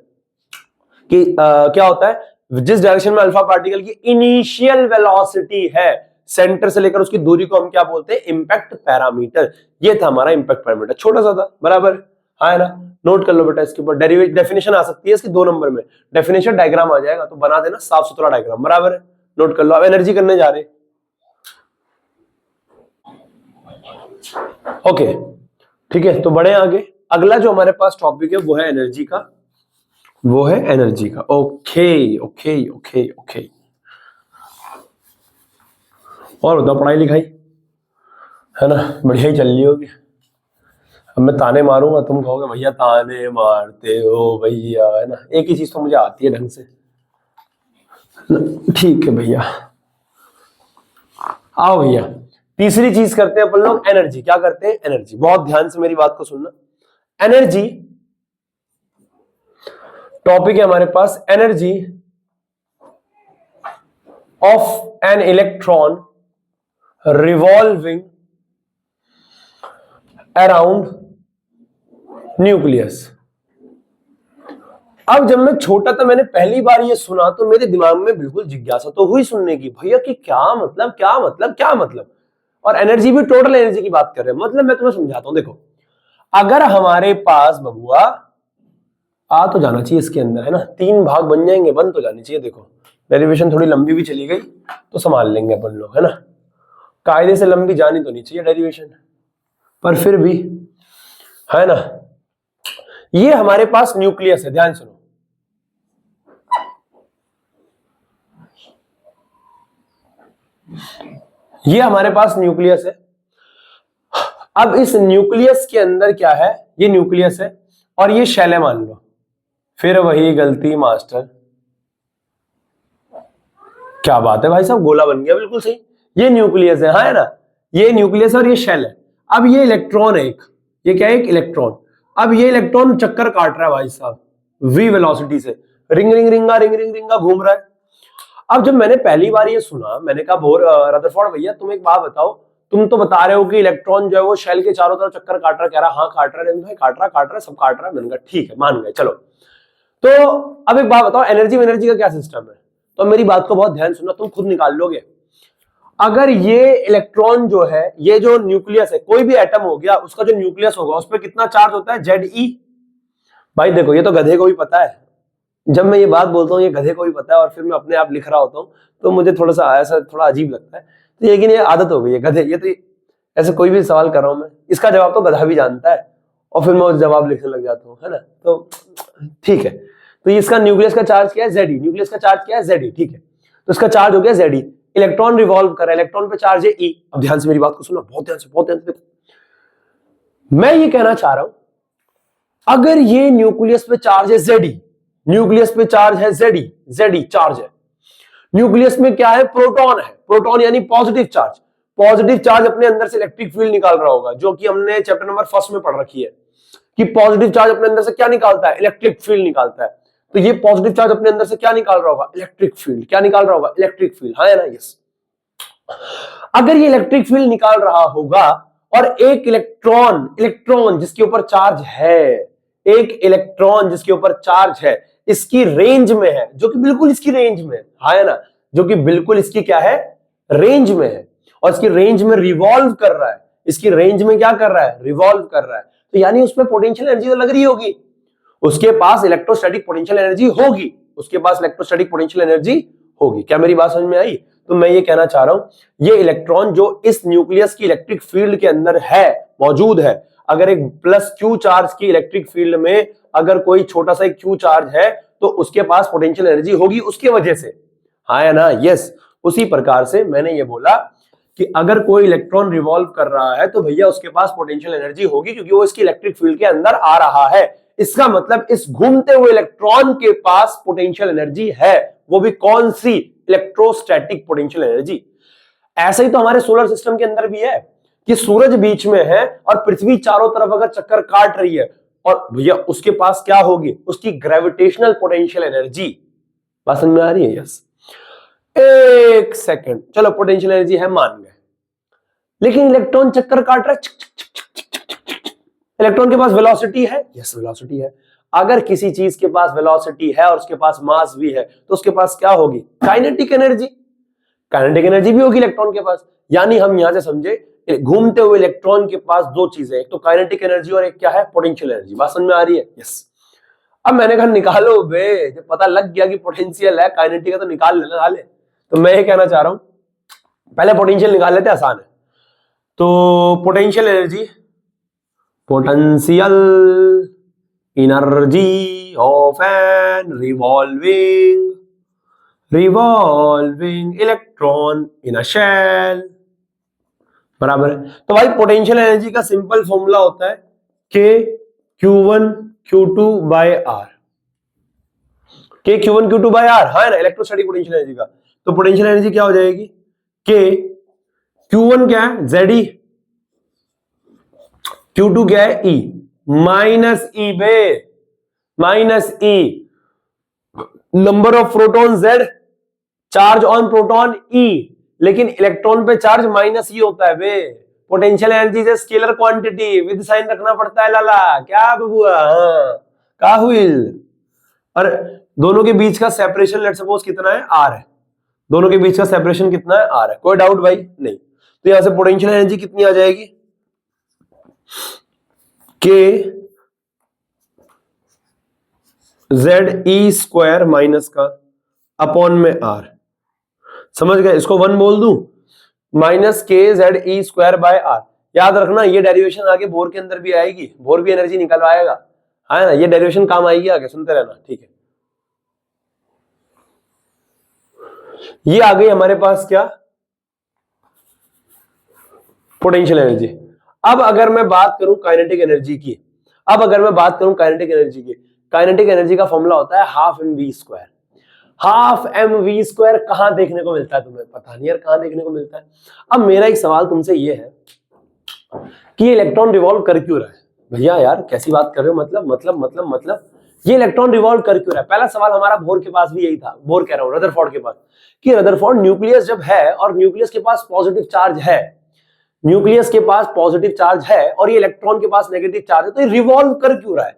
कि क्या होता है, जिस डायरेक्शन में अल्फा पार्टिकल की इनिशियल वेलोसिटी है, सेंटर से लेकर उसकी दूरी को हम क्या बोलते हैं, इंपैक्ट पैरामीटर। ये था हमारा इंपैक्ट पैरामीटर, छोटा सा था, बराबर, हाँ है ना। नोट कर लो बेटा, इसके ऊपर डेफिनेशन आ सकती है इसकी 2 नंबर में, डेफिनेशन डायग्राम आ जाएगा तो बना देना साफ सुथरा डायग्राम, बराबर है। नोट कर लो। अब एनर्जी करने जा रहे, ओके ठीक है, तो बढ़े आगे। अगला जो हमारे पास टॉपिक है वो है एनर्जी का, वो है एनर्जी का। ओके ओके ओके ओके, और बताओ पढ़ाई लिखाई है ना, बढ़िया ही चल रही होगी। अब मैं ताने मारूंगा, तुम कहोगे भैया ताने मारते हो भैया, है ना। एक ही चीज तो मुझे आती है ढंग से, ठीक है भैया। आओ भैया, तीसरी चीज करते हैं अपन लोग, एनर्जी। क्या करते हैं, एनर्जी। बहुत ध्यान से मेरी बात को सुनना। एनर्जी टॉपिक है हमारे पास, energy of an electron revolving around nucleus. अब जब मैं छोटा था, मैंने पहली बार ये सुना तो मेरे दिमाग में बिल्कुल जिज्ञासा तो हुई सुनने की, भैया कि क्या मतलब, क्या मतलब, क्या मतलब। और एनर्जी भी टोटल एनर्जी की बात कर रहे हैं। मतलब मैं तुम्हें समझाता हूं, देखो अगर हमारे पास बबुआ आ तो जाना चाहिए इसके अंदर, है ना, 3 भाग बन जाएंगे, बन तो जानी चाहिए। देखो डेरिवेशन थोड़ी लंबी भी चली गई तो संभाल लेंगे अपन लोग, है ना। कायदे से लंबी जानी तो नहीं चाहिए डेरिवेशन, पर फिर भी, है ना। ये हमारे पास न्यूक्लियस है, ध्यान सुनो। ये हमारे पास न्यूक्लियस है। अब इस न्यूक्लियस के अंदर क्या है, ये न्यूक्लियस है और ये शेल है, मान लो। फिर वही गलती मास्टर, क्या बात है भाई साहब, गोला बन गया, बिल्कुल सही। ये न्यूक्लियस है, हाँ है ना, ये न्यूक्लियस और ये शेल है। अब ये इलेक्ट्रॉन है एक, ये क्या है, एक इलेक्ट्रॉन। अब ये इलेक्ट्रॉन चक्कर काट रहा है भाई साहब v वेलोसिटी से, रिंग रिंग रिंगा रिंग रिंग रिंगा घूम रहा है। अब जब मैंने पहली बार ये सुना, मैंने कहा रदरफोर्ड भैया तुम एक बात बताओ, तुम तो बता रहे हो कि इलेक्ट्रॉन जो है वो शेल के चारों तरफ चक्कर काट रहा। कह रहा हाँ काट रहा है भाई, काट रहा सब काट रहा है। मैंने कहा ठीक है, मान गए, चलो। तो अब एक बात बताओ, एनर्जी का क्या सिस्टम है। तो मेरी बात को बहुत ध्यान सुनना, तुम खुद निकाल लोगे। अगर ये इलेक्ट्रॉन जो है, ये जो न्यूक्लियस है, कोई भी एटम हो गया, उसका जो न्यूक्लियस होगा उस पर कितना चार्ज होता है, ZE। भाई देखो ये तो गधे को भी पता है, जब मैं ये बात बोलता हूँ ये गधे को भी पता है, और फिर मैं अपने आप लिख रहा होता हूँ तो मुझे थोड़ा सा ऐसा थोड़ा अजीब लगता है। तो लेकिन ये आदत हो गई है, गधे, ये तो ऐसे कोई भी सवाल कर रहा हूं मैं, इसका जवाब तो गधा भी जानता है, और फिर मैं उस जवाब लिखने लग जाता हूँ, है ना। तो ठीक है, तो इसका न्यूक्लियस का चार्ज क्या है, ZE। न्यूक्लियस का चार्ज क्या है, ZE, ठीक है। तो इसका चार्ज हो गया ZE। इलेक्ट्रॉन रिवॉल्व कर रहा है, इलेक्ट्रॉन पे चार्ज है E। अब ध्यान से मेरी बात को सुनो, बहुत ध्यान से, बहुत ध्यान से। मैं ये कहना चाह रहा हूं, अगर ये न्यूक्लियस पे चार्ज है Zd, न्यूक्लियस पे चार्ज है Zd चार्ज है, न्यूक्लियस में क्या है, प्रोटॉन है, प्रोटॉन यानी पॉजिटिव चार्ज, पॉजिटिव चार्ज अपने अंदर से इलेक्ट्रिक फील्ड निकाल रहा होगा, जो कि हमने चैप्टर नंबर 1 में पढ़ रखी है कि पॉजिटिव चार्ज अपने अंदर से क्या निकालता है, इलेक्ट्रिक फील्ड निकालता है। तो ये पॉजिटिव चार्ज अपने अंदर से क्या निकाल रहा होगा, इलेक्ट्रिक फील्ड। क्या निकाल रहा होगा, इलेक्ट्रिक फील्ड, हाँ है ना, यस। अगर ये इलेक्ट्रिक फील्ड निकाल रहा होगा और एक इलेक्ट्रॉन जिसके ऊपर चार्ज है, एक इलेक्ट्रॉन जिसके ऊपर चार्ज है, इसकी रेंज में है, जो कि बिल्कुल इसकी रेंज में है, हाँ है ना, जो कि बिल्कुल इसकी क्या है, रेंज में है, और इसकी रेंज में रिवॉल्व कर रहा है, इसकी रेंज में क्या कर रहा है, रिवॉल्व कर रहा है, तो यानी उसमें पोटेंशियल एनर्जी तो लग रही होगी, उसके पास इलेक्ट्रोस्टैटिक पोटेंशियल एनर्जी होगी, उसके पास इलेक्ट्रोस्टैटिक पोटेंशियल एनर्जी होगी। क्या मेरी बात समझ में आई? तो मैं ये कहना चाह रहा हूं, ये इलेक्ट्रॉन जो इस न्यूक्लियस की इलेक्ट्रिक फील्ड के अंदर है, मौजूद है, अगर एक प्लस क्यू चार्ज की इलेक्ट्रिक फील्ड में अगर कोई छोटा सा एक क्यू चार्ज है, तो उसके पास पोटेंशियल एनर्जी होगी उसके वजह से, हाँ है ना, यस। उसी प्रकार से मैंने ये बोला कि अगर कोई इलेक्ट्रॉन रिवॉल्व कर रहा है तो भैया उसके पास पोटेंशियल एनर्जी होगी, क्योंकि वो इसकी इलेक्ट्रिक फील्ड के अंदर आ रहा है। इसका मतलब इस घूमते हुए इलेक्ट्रॉन के पास पोटेंशियल एनर्जी है, वो भी कौन सी, इलेक्ट्रोस्टैटिक पोटेंशियल एनर्जी। ऐसा ही तो हमारे सोलर सिस्टम के अंदर भी है कि सूरज बीच में है और पृथ्वी चारों तरफ अगर चक्कर काट रही है, और भैया उसके पास क्या होगी, उसकी ग्रेविटेशनल पोटेंशियल एनर्जी। बात समझ में आ रही है? यस। एक सेकंड, चलो पोटेंशियल एनर्जी है मान गए, लेकिन इलेक्ट्रॉन चक्कर काट रहा है, इलेक्ट्रॉन के पास वेलोसिटी है, यस वेलोसिटी है। अगर किसी चीज के पास वेलोसिटी है और उसके पास मास भी है, तो उसके पास क्या होगी, काइनेटिक एनर्जी, काइनेटिक एनर्जी भी होगी इलेक्ट्रॉन के पास। यानी हम यहां से समझे, घूमते हुए इलेक्ट्रॉन के पास दो चीजें, एक तो काइनेटिक एनर्जी और एक क्या है, पोटेंशियल एनर्जी। बात समझ में आ रही है? यस। अब मैंने कहा निकालो बे, जब पता लग गया कि पोटेंशियल है, काइनेटिक है, तो निकाल लेना नाले। तो मैं ये कहना चाह रहा हूं, पहले पोटेंशियल निकाल लेते, आसान है। तो potential energy, potential energy of an revolving electron in a shell, बराबर है। तो भाई पोटेंशियल एनर्जी का सिंपल फॉर्मूला होता है K Q1 Q2 by R, K Q1 Q2 by R, हाँ है ना, इलेक्ट्रोस्टैटिक पोटेंशियल एनर्जी का। तो पोटेंशियल एनर्जी क्या हो जाएगी, K Q1 क्या है, Ze, Q2 क्या है, E, माइनस E बे, minus E, number of proton Z, charge on proton E, लेकिन इलेक्ट्रॉन पे चार्ज माइनस E होता है बे। पोटेंशियल एनर्जी से स्केलर क्वांटिटी विद साइन रखना पड़ता है लाला, क्या बबुआ, हाँ का हुईल। और दोनों के बीच का सेपरेशन लेट्स सपोज कितना है, R है, दोनों के बीच का सेपरेशन कितना है, R है, कोई डाउट भाई नहीं। तो यहां से पोटेंशियल एनर्जी कितनी आ जाएगी, K ZE² माइनस का अपॉन में R, समझ गए, इसको 1 बोल दूं, minus K ZE² bye R। याद रखना ये डेरिवेशन आगे बोर के अंदर भी आएगी, बोर भी एनर्जी निकलवाएगा, है ना, ये डेरिवेशन काम आएगी आगे, सुनते रहना, ठीक है। ये आ गई हमारे पास क्या, पोटेंशियल एनर्जी। अब अगर मैं बात करूं काइनेटिक एनर्जी की, काइनेटिक एनर्जी का फॉर्मूला होता है हाफ mv²। हाफ mv² कहां देखने को मिलता है तुम्हें, पता नहीं यार कहां देखने को मिलता है। अब मेरा एक सवाल तुमसे ये है कि ये इलेक्ट्रॉन रिवॉल्व कर क्यों रहा है, भैया यार कैसी बात कर रहे हो, मतलब ये इलेक्ट्रॉन रिवॉल्व कर क्यों रहा है। पहला सवाल हमारा बोर के पास भी यही था, बोर कह रहा हूं रदरफोर्ड के पास, कि रदरफोर्ड न्यूक्लियस जब है और न्यूक्लियस के पास पॉजिटिव चार्ज है, न्यूक्लियस के पास पॉजिटिव चार्ज है और ये इलेक्ट्रॉन के पास नेगेटिव चार्ज है, तो ये रिवॉल्व कर क्यों रहा है,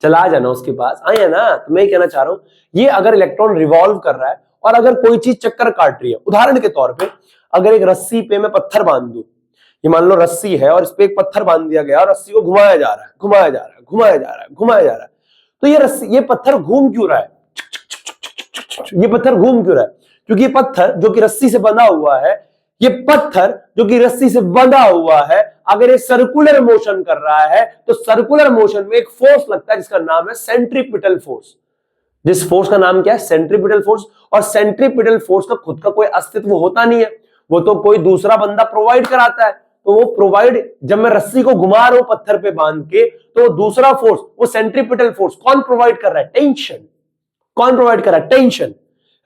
चला जाना उसके पास, आए ना। तो मैं कहना चाह रहा हूं, ये अगर इलेक्ट्रॉन रिवॉल्व कर रहा है और अगर कोई चीज चक्कर काट रही है, उदाहरण के तौर पे अगर एक रस्सी पे मैं पत्थर बांध दूं, ये मान लो रस्सी है और इस पे एक पत्थर बांध दिया गया और रस्सी को घुमाया जा रहा है, तो ये रस्सी, ये पत्थर घूम क्यों रहा है, ये पत्थर घूम क्यों रहा है, क्योंकि ये पत्थर जो कि रस्सी से बंधा हुआ है, अगर ये सर्कुलर मोशन कर रहा है, तो सर्कुलर मोशन में एक फोर्स लगता है जिसका नाम है सेंट्रीपिटल फोर्स। जिस फोर्स का नाम क्या है, सेंट्रीपिटल फोर्स। और सेंट्रीपिटल फोर्स का खुद का कोई अस्तित्व होता नहीं है, वो तो कोई दूसरा बंदा प्रोवाइड कराता है। तो वो प्रोवाइड, जब मैं रस्सी को घुमा रहा हूं पत्थर पे बांध के, तो दूसरा फोर्स, वो सेंट्रीपिटल फोर्स कौन प्रोवाइड कर रहा है? टेंशन। कौन प्रोवाइड कर रहा है? टेंशन।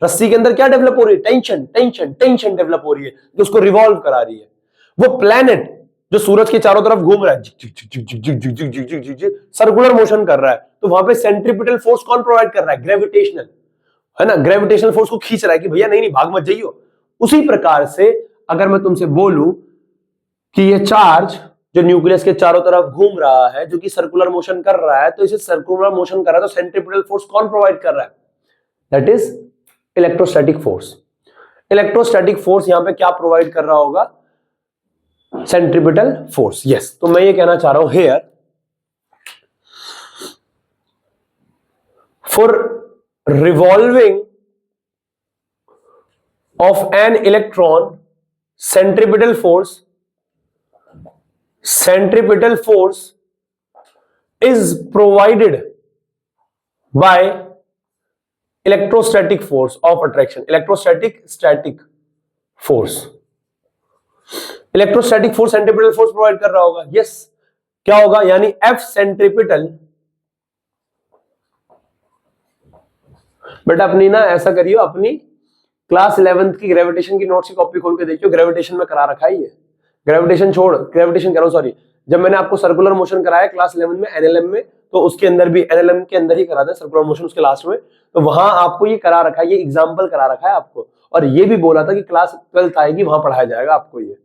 रस्सी के अंदर क्या डेवलप हो रही है? टेंशन, टेंशन, टेंशन डेवलप हो रही है, जो उसको रिवॉल्व करा रही है। वो प्लैनेट जो सूरज के चारों तरफ घूम रहा है, सर्कुलर मोशन कर रहा है, तो वहां पे सेंट्रीपिटल फोर्स कौन प्रोवाइड कर रहा है? ग्रेविटेशनल, है ना, ग्रेविटेशनल फोर्स को खींच रहा है कि भैया नहीं नहीं भाग मत जाइयो। उसी प्रकार से अगर मैं तुमसे बोलूं कि ये चार्ज जो न्यूक्लियस के चारों तरफ घूम रहा है, जो कि सर्कुलर मोशन कर रहा है, तो इसे सर्कुलर मोशन कर रहा है, तो सेंट्रीपिटल फोर्स कौन प्रोवाइड कर रहा है? That is electrostatic force. Electrostatic force यहां पे क्या प्रोवाइड कर रहा होगा? Centripetal force. यस, तो मैं ये कहना चाह रहा हूं here, for revolving of an electron, centripetal force is provided by electrostatic force of attraction. Electrostatic force centripetal force provide कर रहा होगा। यस, क्या होगा? यानी F centripetal, बेटा अपनी ना ऐसा करियो, अपनी क्लास 11th की ग्रेविटेशन की नोट्स की कॉपी खोल के देखियो, ग्रेविटेशन में करा रखा है ये। ग्रेविटेशन छोड़, ग्रेविटेशन करो, सॉरी, जब मैंने आपको सर्कुलर मोशन कराया क्लास 11 में एनएलएम में, तो उसके अंदर भी एनएलएम के अंदर ही करा था सर्कुलर मोशन, उसके लास्ट में, तो वहां आपको ये करा रखा है, ये एग्जांपल करा रखा है आपको, और ये भी बोला था कि क्लास 12th आएगी वहां पढ़ाया जाएगा आपको ये।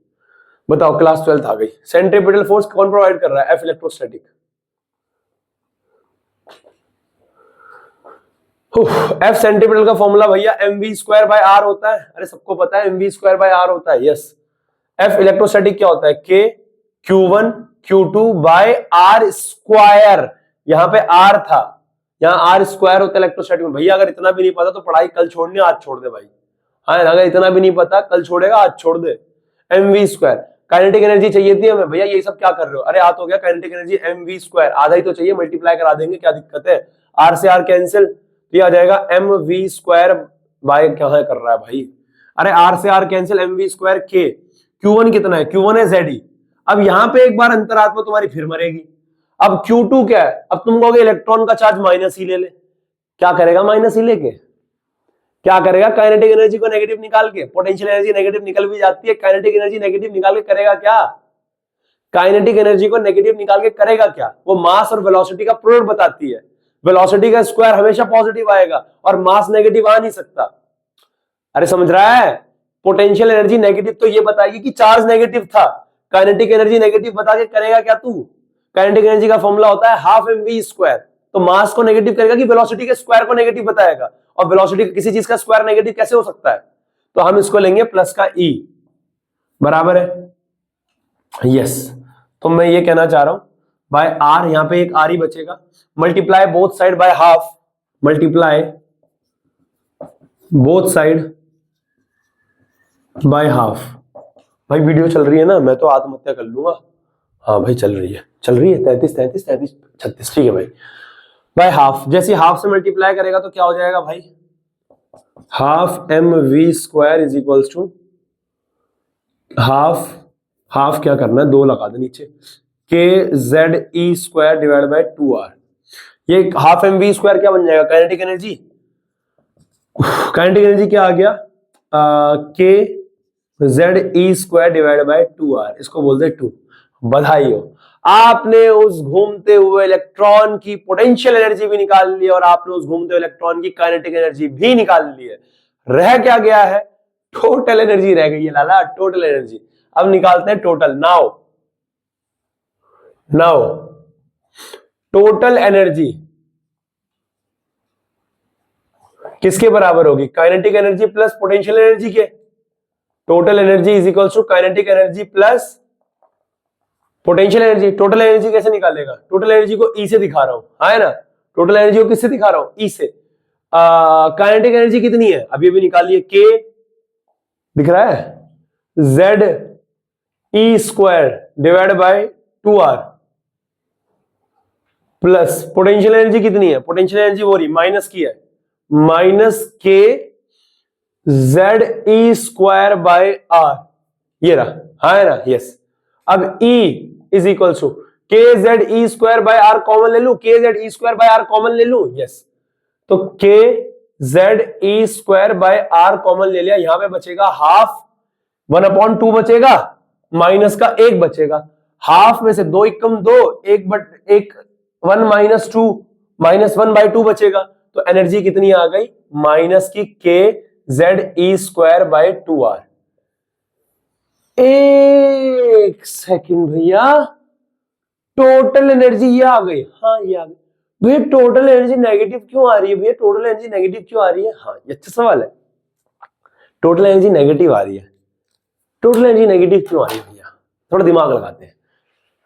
बताओ, क्लास 12th आ गई। सेंट्रीपिटल फोर्स कौन प्रोवाइड कर रहा है? F electrostatic. एफ सेंट्रीपिटल का फॉर्मूला भैया mv²/r होता है। अरे सबको पता है mv²/r होता है। यस, एफ इलेक्ट्रोस्टैटिक क्या होता है? k q1 q2/r²। यहां पे r था, यहां r² होता है इलेक्ट्रोस्टैटिक में। भैया अगर इतना भी नहीं पता तो पढ़ाई कल छोड़नी, आज छोड़ दे भाई। हाँ, अगर इतना भी नहीं पता कल छोड़ेगा, आज छोड़ दे। mv²। काइनेटिक एनर्जी चाहिए थी हमें, भैया ये सब क्या कर रहे हो? अरे हाथ हो गया, काइनेटिक एनर्जी mv², आधा ही तो चाहिए, मल्टीप्लाई करा देंगे, क्या दिक्कत है? r से r कैंसिल, ये आ जाएगा mv² बाय, क्या कर रहा है भाई? अरे r से r cancel, mv² k। q1 कितना है? q1 है Ze। अब यहां पे एक बार अंतरात्मा तुम्हारी फिर मरेगी। अब q2 क्या है? अब तुम कहोगे इलेक्ट्रॉन का चार्ज माइनस ही ले ले। क्या करेगा माइनस ही लेके? क्या करेगा? काइनेटिक एनर्जी को नेगेटिव निकाल के, पोटेंशियल एनर्जी नेगेटिव निकल भी जाती है, काइनेटिक एनर्जी नेगेटिव निकाल के करेगा क्या? काइनेटिक एनर्जी को नेगेटिव निकाल के करेगा क्या? वो मास और वेलोसिटी का प्रोडक्ट बताती है। वेलोसिटी का स्क्वायर हमेशा पॉजिटिव आएगा और मास नेगेटिव आ नहीं सकता। अरे समझ रहा है? पोटेंशियल एनर्जी नेगेटिव तो ये बताएगी कि चार्ज नेगेटिव था, काइनेटिक एनर्जी नेगेटिव बता के करेगा क्या तू? काइनेटिक एनर्जी का फॉर्मूला होता है हाफ mv²। तो मास को नेगेटिव करेगा कि वेलोसिटी के स्क्वायर को नेगेटिव बताएगा, और वेलोसिटी किसी चीज का स्क्वायर नेगेटिव कैसे हो सकता है? तो हम इसको लेंगे प्लस का e, बराबर है। यस, तो मैं ये कहना चाह रहा हूं बाय r, यहां पे एक r ही बचेगा, multiply both side by half, multiply both side by half. भाई वीडियो चल रही है ना, मैं तो आत्महत्या कर लूंगा। हाँ भाई चल रही है 33 33 33 36, ठीक है भाई। बाय हाफ, जैसे हाफ से मल्टीप्लाई करेगा तो क्या हो जाएगा भाई? Half mv² is equals to half क्या करना है? 2 लगा दे नीचे, kZe² डिवाइड बाय 2r। ये हाफ mv² क्या बन जाएगा? Kinetic energy. काइनेटिक एनर्जी क्या आ गया? kZe² डिवाइड बाय 2r, इसको बोलते 2। बधाई हो, आपने उस घूमते हुए इलेक्ट्रॉन की पोटेंशियल एनर्जी भी निकाल ली और आपने उस घूमते हुए इलेक्ट्रॉन की काइनेटिक एनर्जी भी निकाल ली है। रह क्या गया है? टोटल एनर्जी रह गई है लाला, टोटल एनर्जी। अब निकालते हैं टोटल। नाउ टोटल एनर्जी किसके बराबर होगी? Kinetic energy plus potential energy के। Total energy is equals to kinetic energy plus potential energy. Total energy कैसे निकालेगा? टोटल एनर्जी को ई से दिखा रहा हूं, है ना? टोटल एनर्जी को किससे दिखा रहा हूं? ई से। काइनेटिक एनर्जी कितनी है? अभी अभी निकालिए, के दिख रहा है, Ze² divide by 2r plus potential energy कितनी है? पोटेंशियल एनर्जी वो रही माइनस की है, माइनस के Ze² बाय r, ये रहा, है ना? यस। अब E is equal to k Z E square by r common ले लू, k Z E square by r common ले लू, यस। तो k Z E square by r common ले लिया, यहां पे बचेगा हाफ, 1/2 बचेगा, माइनस का 1 बचेगा, हाफ में से 2 एकम 2, 1 माइनस 2, -1/2 बचेगा। तो एनर्जी कितनी आ गई, माइनस की के Z E square by 2r। एक सेकंड भैया, टोटल एनर्जी ये आ गई, हाँ ये आ गई भैया। टोटल एनर्जी नेगेटिव क्यों आ रही है भैया, टोटल एनर्जी नेगेटिव क्यों आ रही है? हाँ ये अच्छा सवाल है, टोटल एनर्जी नेगेटिव आ रही है। टोटल एनर्जी नेगेटिव क्यों आ रही है भैया, थोड़ा दिमाग लगाते हैं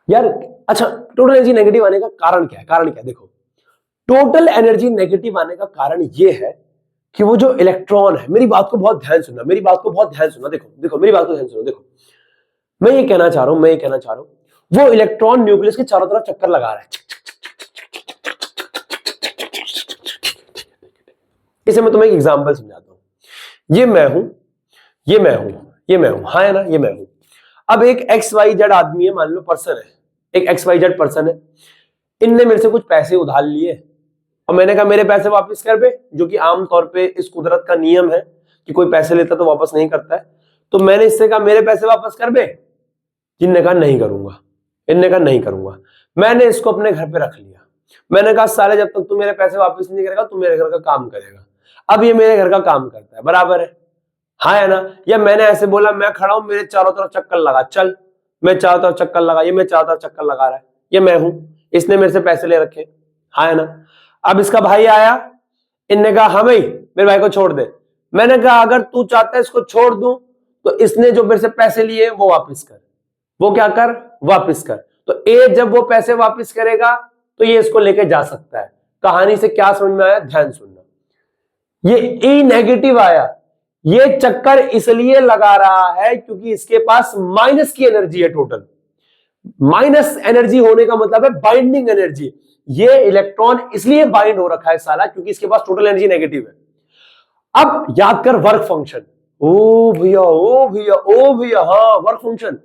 यार। अच्छा, टोटल एनर्जी नेगेटिव आने का कारण क्या है? कारण क्या है, देखो टोटल एनर्जी नेगेटिव आने का कारण ये है कि वो जो इलेक्ट्रॉन है, मेरी बात को बहुत ध्यान सुनना, मेरी बात को बहुत ध्यान सुनना, देखो देखो मेरी बात को ध्यान सुनो, देखो मैं ये कहना चाह रहा हूं, वो इलेक्ट्रॉन न्यूक्लियस के चारों तरफ चक्कर लगा रहा है। इसे मैं तुम्हें एक एग्जांपल समझाता हूं। ये मैं हूं, ये मैं हूं, ये मैं हूं, हाँ है ना, ये मैं हूं। अब एक XYZ आदमी है, मान लो पर्सन है, एक XYZ पर्सन है, इनने मेरे से कुछ पैसे उधार लिए और मैंने कहा मेरे पैसे वापस कर दे, जो कि आमतौर पे इस कुदरत का नियम है कि कोई पैसे लेता तो वापस नहीं करता है। तो मैंने इससे कहा मेरे पैसे वापस कर दे, जिनने कहा नहीं करूंगा, इनने कहा नहीं करूंगा। मैंने इसको अपने घर पे रख लिया, मैंने कहा साले जब तक तू मेरे पैसे वापस नहीं करेगा तू मेरे घर का काम करेगा। अब ये मेरे घर का काम करता है, बराबर है, हाँ है ना। या मैंने ऐसे बोला मैं खड़ा हूं, मेरे चारों तरफ चक्कर लगा, चल मैं चारों तरफ चक्कर लगा, ये मैं चारों तरफ चक्कर लगा रहा है, ये मैं हूं, इसने मेरे से पैसे ले रखे, हाँ है ना। अब इसका भाई आया, इनने कहा हाँ भाई मेरे भाई को छोड़ दे। मैंने कहा अगर तू चाहता है इसको छोड़ दूं तो इसने जो मेरे से पैसे लिए वो वापस कर, वो क्या कर, वापस कर। तो ए जब वो पैसे वापस करेगा तो ये इसको लेके जा सकता है। कहानी से क्या समझ में आया, ध्यान सुनना। ये ई नेगेटिव आया, ये चक्कर इसलिए लगा रहा है क्योंकि इसके पास माइनस की एनर्जी है। टोटल माइनस एनर्जी होने का मतलब है बाइंडिंग एनर्जी। ये इलेक्ट्रॉन इसलिए बाइंड हो रखा है साला क्योंकि इसके पास टोटल एनर्जी नेगेटिव है। अब याद कर वर्क फंक्शन, ओ भैया ओ भैया ओ भैया, हाँ वर्क फंक्शन,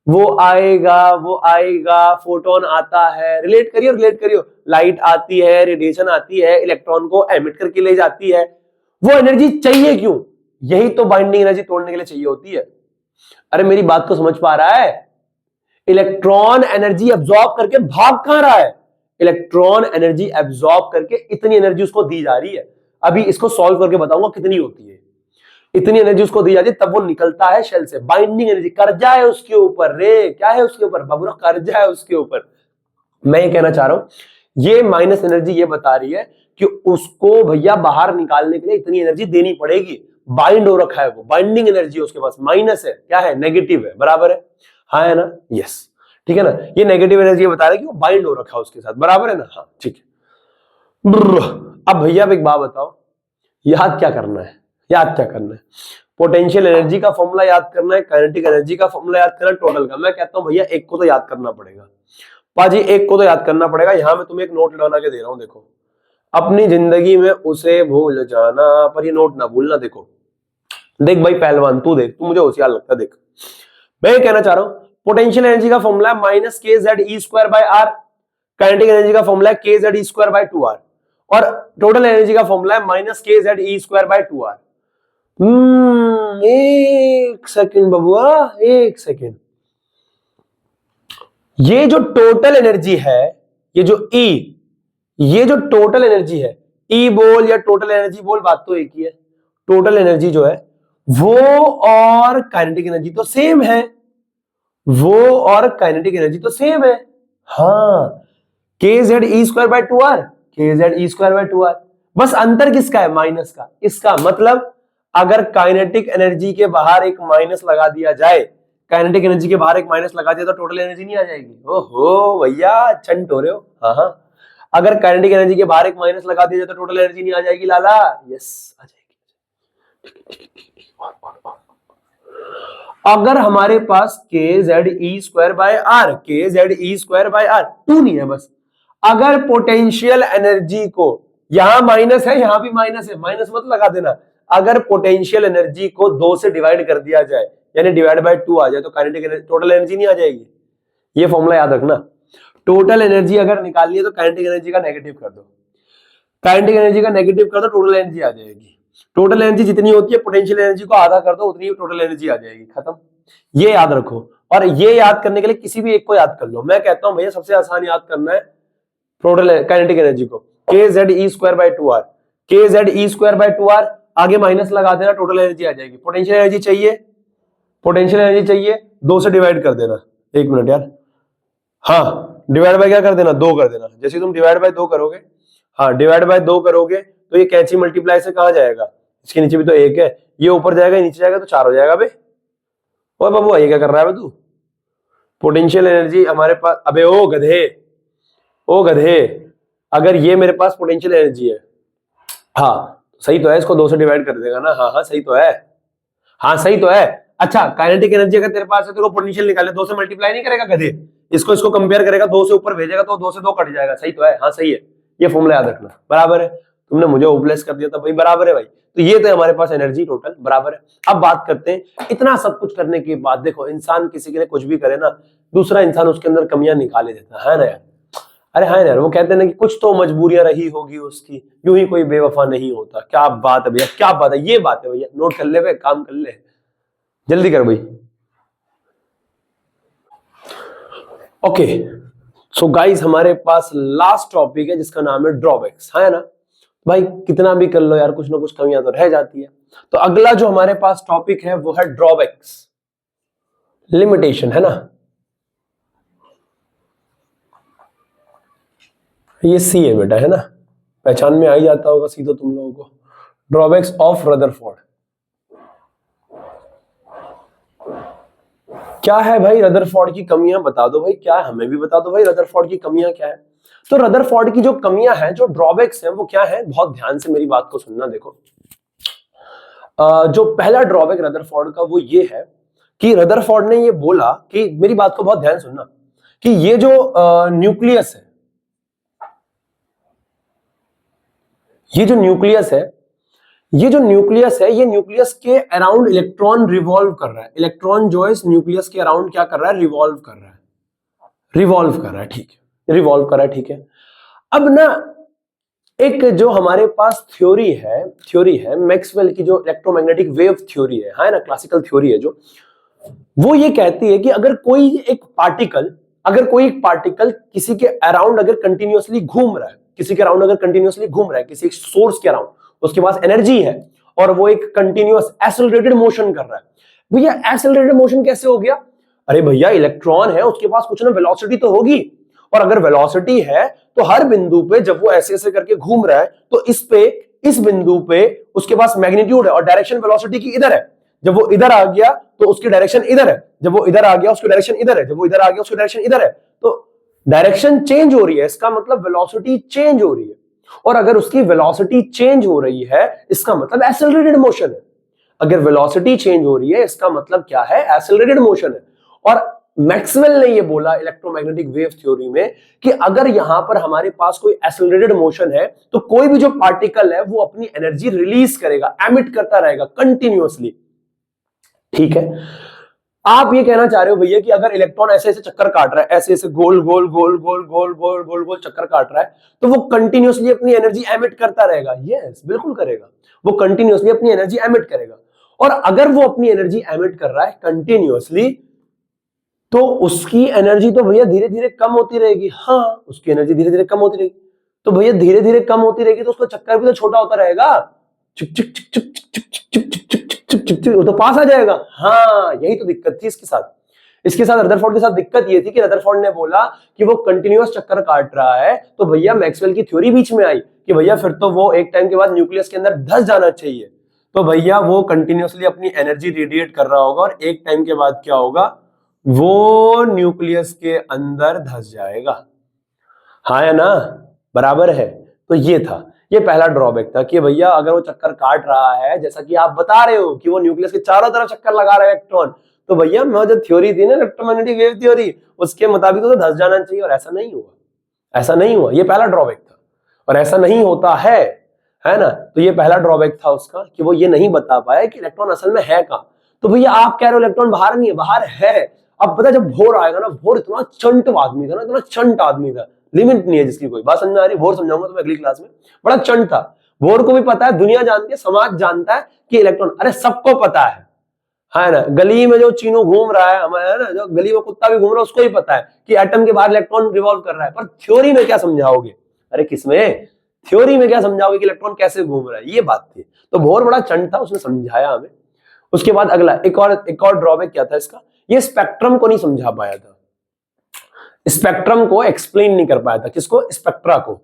वो आएगा, फोटोन आता है, रिलेट करियो, लाइट आती है, रेडिएशन आती है, इलेक्ट्रॉन को एमिट करके ले जाती है। वो एनर्जी चाहिए क्यों, यही तो बाइंडिंग एनर्जी तोड़ने के लिए चाहिए होती है। अरे मेरी बात को समझ पा रहा है, इलेक्ट्रॉन एनर्जी एब्जॉर्ब करके भाग कहां रहा है, इलेक्ट्रॉन एनर्जी एब्जॉर्ब करके इतनी एनर्जी उसको दी जा रही है। अभी इसको सॉल्व करके बताऊंगा कितनी होती है। इतनी एनर्जी उसको दी जाती है तब वो निकलता है शेल से। बाइंडिंग एनर्जी, कर्जा है उसके ऊपर रे, क्या है उसके ऊपर बाबूरा, कर्जा है उसके ऊपर। मैं ये कहना चाह रहा हूं, ये माइनस एनर्जी ये बता रही है कि उसको भैया बाहर निकालने के लिए इतनी एनर्जी देनी पड़ेगी। बाइंड हो रखा है, वो बाइंडिंग एनर्जी उसके पास माइनस है, क्या है, नेगेटिव है, बराबर है, हाँ है ना, यस ठीक है ना। ये नेगेटिव एनर्जी बता रहा है कि वो बाइंड हो रखा है उसके साथ, बराबर है ना, हाँ ठीक है। अब भैया एक बात बताओ, याद क्या करना है, याद क्या करना है, पोटेंशियल एनर्जी का फॉर्मूला याद करना है, काइनेटिक एनर्जी का फॉर्मूला याद करना है, टोटल का। मैं कहता हूं भैया एक को तो याद करना पड़ेगा, पाजी एक को तो याद करना पड़ेगा। यहां मैं तुम्हें एक नोट बना के दे रहा हूं, देखो अपनी जिंदगी में उसे भूल जाना, पर ये नोट ना भूलना। देखो देख भाई पहलवान, तू देख, तू मुझे होशियार लगता है, देख मैं ये कहना चाह रहा हूं, पोटेंशियल एनर्जी का फॉर्मूला है minus k Z E square by r, kinetic energy का फॉर्मूला है k Z E square by 2r, और टोटल एनर्जी का फॉर्मूला है minus k Z E square by 2r। एक सेकंड बबुआ, एक सेकंड, ये जो टोटल एनर्जी है, ये जो E, ये जो टोटल एनर्जी है, E बोल या टोटल एनर्जी बोल, बात तो एक ही है। टोटल एनर्जी जो है वो और काइनेटिक एनर्जी तो सेम है, वो और काइनेटिक एनर्जी तो सेम है, हाँ, के Z E square by 2r, के Z E square by 2r। बस अंतर किसका है, माइनस का। इसका मतलब अगर काइनेटिक एनर्जी के बाहर एक माइनस लगा दिया जाए, काइनेटिक एनर्जी के बाहर एक माइनस लगा दिया तो टोटल एनर्जी नहीं आ जाएगी। ओहो भैया चंट हो रहे हो, हाँ हाँ। अगर काइनेटिक एनर्जी के बाहर एक माइनस लगा दिया जाए तो टोटल एनर्जी नहीं आ जाएगी लाला, यस आ जाएगी। अगर हमारे पास K Z E square by R, K Z E square by R 2 नहीं है बस, अगर पोटेंशियल एनर्जी को, यहां माइनस है यहां भी माइनस है, माइनस मत लगा देना, अगर पोटेंशियल एनर्जी को 2 से डिवाइड कर दिया जाए, यानी डिवाइड बाय 2 आ जाए तो काइनेटिक एनर्जी टोटल एनर्जी नहीं आ जाएगी। ये फॉर्मूला याद रखना, टोटल एनर्जी अगर निकालनी है तो काइनेटिक एनर्जी का नेगेटिव कर दो, काइनेटिक एनर्जी का नेगेटिव कर दो, टोटल एनर्जी आ जाएगी। टोटल एनर्जी जितनी होती है पोटेंशियल एनर्जी को आधा कर दो, उतनी टोटल एनर्जी आ जाएगी, खत्म। ये याद रखो। और ये याद करने के लिए किसी भी एक को याद कर लो। मैं कहता हूं भैया सबसे आसान याद करना है टोटल काइनेटिक एनर्जी को, kZe²/2r, kZe²/2r, आगे माइनस लगा देना, टोटल एनर्जी आ जाएगी। पोटेंशियल एनर्जी चाहिए, पोटेंशियल एनर्जी चाहिए, 2 से डिवाइड कर देना। एक मिनट यार, हाँ डिवाइड बाय क्या कर देना, 2 कर देना। जैसे तुम डिवाइड बाय 2 करोगे, हाँ डिवाइड बाय 2 करोगे तो ये कैंची मल्टीप्लाई से कहां जाएगा, इसके नीचे भी तो 1 है, ये ऊपर जाएगा नीचे जाएगा तो 4 हो जाएगा बे। ओए बाबू ये क्या कर रहा है बे तू? पोटेंशियल एनर्जी हमारे पास, अबे ओ गधे, अगर ये मेरे पास पोटेंशियल एनर्जी है, हाँ सही तो है, इसको 2 से डिवाइड कर देगा ना, हाँ सही तो है, हाँ सही तो है। अच्छा काइनेटिक एनर्जी अगर तेरे पास है तो पोटेंशियल निकाले, 2 से मल्टीप्लाई नहीं करेगा गधे, इसको कंपेयर करेगा, 2 से ऊपर भेजेगा तो 2 से 2 कट जाएगा, सही तो है, हाँ सही है। ये फॉर्मूला याद रखना, बराबर है। तुमने मुझे ओब्लेस कर दिया था भाई, बराबर है भाई। तो ये तो हमारे पास एनर्जी टोटल बराबर है। अब बात करते हैं, इतना सब कुछ करने के बाद देखो, इंसान किसी के लिए कुछ भी करे ना, दूसरा इंसान उसके अंदर कमियां निकाले देता है ना यार। अरे हाँ यार, वो कहते हैं ना कि कुछ तो मजबूरियां रही होगी उसकी, यूं ही कोई बेवफा नहीं होता। क्या बात है भैया, क्या बात है, ये बात है भैया, नोट कर ले भाई, काम कर ले, जल्दी कर भाई। ओके सो गाइस, हमारे पास लास्ट टॉपिक है जिसका नाम है ड्रॉबैक्स, है ना भाई। कितना भी कर लो यार, कुछ ना कुछ कमियां तो रह जाती है। तो अगला जो हमारे पास टॉपिक है वो है ड्रॉबैक्स, लिमिटेशन, है ना। ये सी है बेटा, है ना, पहचान में आ ही जाता होगा सी तो तुम लोगों को। ड्रॉबैक्स ऑफ रदरफोर्ड क्या है भाई? रदरफोर्ड की कमियां बता दो भाई, क्या है, हमें भी बता दो भाई रदरफोर्ड की कमियां क्या है। तो रदरफोर्ड की जो कमियां हैं, जो ड्रॉबैक्स हैं, वो क्या है, बहुत ध्यान से मेरी बात को सुनना। देखो जो पहला ड्रॉबैक रदरफोर्ड का वो ये है कि रदरफोर्ड ने ये बोला कि, मेरी बात को बहुत ध्यान सुनना, कि ये जो न्यूक्लियस है, ये जो न्यूक्लियस है, ये न्यूक्लियस के अराउंड इलेक्ट्रॉन रिवॉल्व कर रहा है। इलेक्ट्रॉन जो है इस न्यूक्लियस के अराउंड क्या कर रहा है, रिवॉल्व कर रहा है, ठीक है, रिवॉल्व कर रहा है, ठीक है। अब ना एक जो हमारे पास थ्योरी है मैक्सवेल की, जो इलेक्ट्रोमैग्नेटिक वेव थ्योरी है ना, क्लासिकल थ्योरी है जो, वो ये कहती है कि अगर कोई एक पार्टिकल किसी के अराउंड अगर कंटिन्यूअसली घूम रहा है, किसी एक सोर्स के अराउंड, उसके पास एनर्जी है और वो एक कंटिन्यूअस एक्सेलरेटेड मोशन कर रहा है। भैया एक्सेलरेटेड मोशन कैसे हो गया? अरे भैया इलेक्ट्रॉन है, उसके पास कुछ ना वेलोसिटी तो होगी, और अगर वेलोसिटी है तो हर बिंदु पे जब वो ऐसे ऐसे करके घूम रहा है तो इस बिंदु पे उसके पास मैग्नीट्यूड है और डायरेक्शन वेलोसिटी की इधर है। जब वो इधर आ गया तो उसकी डायरेक्शन इधर है, जब वो इधर आ गया उसकी डायरेक्शन इधर है, जब वो इधर आ गया उसकी डायरेक्शन इधर है। तो डायरेक्शन चेंज हो रही है, इसका मतलब वेलोसिटी चेंज हो रही है, और अगर उसकी वेलोसिटी चेंज हो रही है इसका मतलब एक्सेलरेटेड मोशन है। अगर वेलोसिटी चेंज हो रही है इसका मतलब क्या है, एक्सेलरेटेड मोशन है। और मैक्सवेल ने ये बोला इलेक्ट्रोमैग्नेटिक वेव थ्योरी में कि अगर यहां पर हमारे पास कोई एक्सेलरेटेड मोशन है तो कोई भी जो पार्टिकल है वो अपनी एनर्जी रिलीज करेगा, एमिट करता रहेगा कंटिन्यूअसली, ठीक है। आप ये कहना चाह रहे हो भैया कि अगर इलेक्ट्रॉन ऐसे ऐसे चक्कर काट रहा है, ऐसे ऐसे गोल गोल गोल गोल गोल गोल गोल गोल चक्कर काट रहा है, तो वो कंटिन्यूअसली अपनी एनर्जी एमिट करता रहेगा? यस बिल्कुल करेगा, वो कंटिन्यूअसली अपनी एनर्जी एमिट करेगा। और अगर वो अपनी एनर्जी एमिट कर रहा है कंटिन्यूअसली, तो उसकी एनर्जी तो भैया धीरे धीरे कम होती रहेगी। हाँ उसकी एनर्जी धीरे धीरे कम होती रहेगी, तो भैया धीरे धीरे कम होती रहेगी तो उसका चक्कर भी तो छोटा होता रहेगा, चिक चिक चिक चिक चिक चिक चिक चिक, वो तो पास आ जाएगा। हाँ यही तो दिक्कत थी इसके साथ रदरफोर्ड के साथ दिक्कत ये थी कि रदरफोर्ड ने बोला कि वो कंटिन्यूअस चक्कर काट रहा है, तो भैया मैक्सवेल की थ्योरी बीच में आई कि भैया फिर तो वो एक टाइम के बाद न्यूक्लियस के अंदर धंस जाना चाहिए। तो भैया वो कंटिन्यूअसली अपनी एनर्जी रेडिएट कर रहा होगा और एक टाइम के बाद क्या होगा, वो न्यूक्लियस के अंदर धंस जाएगा। हाँ है ना, बराबर है। तो ये पहला ड्रॉबैक था कि भैया अगर वो चक्कर काट रहा है, जैसा कि आप बता रहे हो कि वो न्यूक्लियस के चारों तरफ चक्कर लगा रहा है इलेक्ट्रॉन, तो भैया मैं जो थ्योरी थी ना इलेक्ट्रोमैग्नेटिक वेव थ्योरी, उसके मुताबिक तो धंस जाना चाहिए, और ऐसा नहीं हुआ। ये पहला ड्रॉबैक था और ऐसा नहीं होता है ना। तो ये पहला ड्रॉबैक था उसका कि वो ये नहीं बता पाया कि इलेक्ट्रॉन असल में है कहां। तो भैया आप कह रहे हो इलेक्ट्रॉन बाहर नहीं है, बाहर है। अब पता है जब भोर आएगा ना, भोर इतना चंट आदमी था ना, इतना चंट आदमी था, लिमिट नहीं है जिसकी कोई। बात समझ में आ रही? भोर समझाऊंगा तुम्हें अगली क्लास में। बड़ा चंट था। भोर को भी पता है, दुनिया जानती है, समाज जानता है कि इलेक्ट्रॉन, अरे सबको पता है ना। गली में जो चीनू घूम रहा है हमारे, है ना, जो गली में कुत्ता भी घूम रहा है उसको ही पता है कि एटम के बाहर इलेक्ट्रॉन रिवॉल्व कर रहा है। पर थ्योरी में क्या समझाओगे? अरे किसमें? थ्योरी में क्या समझाओगे कि इलेक्ट्रॉन कैसे घूम रहा है? ये बात थी। तो भोर बड़ा चंट था, उसने समझाया हमें। उसके बाद अगला एक और ड्रॉबैक क्या था इसका, ये स्पेक्ट्रम को नहीं समझा पाया था। स्पेक्ट्रम को एक्सप्लेन नहीं कर पाया था। किसको? स्पेक्ट्रा को।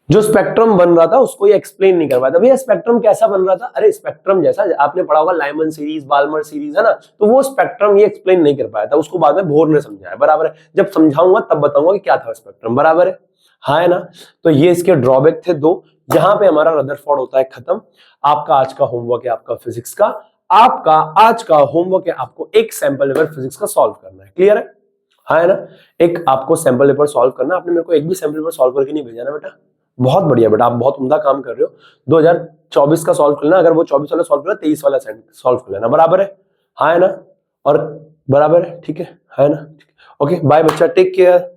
जो स्पेक्ट्रम बन रहा था उसको ये एक्सप्लेन नहीं कर पाया था। भैया स्पेक्ट्रम कैसा बन रहा था? अरे स्पेक्ट्रम जैसा आपने पढ़ा होगा, लाइमन सीरीज, बाल्मर सीरीज, है ना। तो वो स्पेक्ट्रम ये एक्सप्लेन नहीं कर पाया था, उसको बाद में बोर ने समझाया। बराबर है? जब समझाऊंगा तब बताऊंगा कि क्या था स्पेक्ट्रम। बराबर है? हाँ है ना। तो ये इसके ड्रॉबैक थे दो। यहां पे हमारा रदरफोर्ड होता है खत्म। आपका आज का होमवर्क है, आपका फिजिक्स का, आपका आज का होमवर्क है, आपको एक सैंपल पेपर फिजिक्स का सॉल्व करना है। क्लियर है? हाँ है ना। एक आपको सैंपल पेपर सॉल्व करना। आपने मेरे को एक भी सैंपल पेपर सॉल्व करके नहीं भेजा ना बेटा। बहुत बढ़िया बेटा, आप बहुत उम्दा काम कर रहे हो। 2024 का सॉल्व कर लेना, अगर वो 24 वाला सॉल्व कर 23 वाला सॉल्व कर लेना। बराबर है? हाँ है ना। और बराबर है? ठीक है ना। ओके बाय बच्चा, टेक केयर।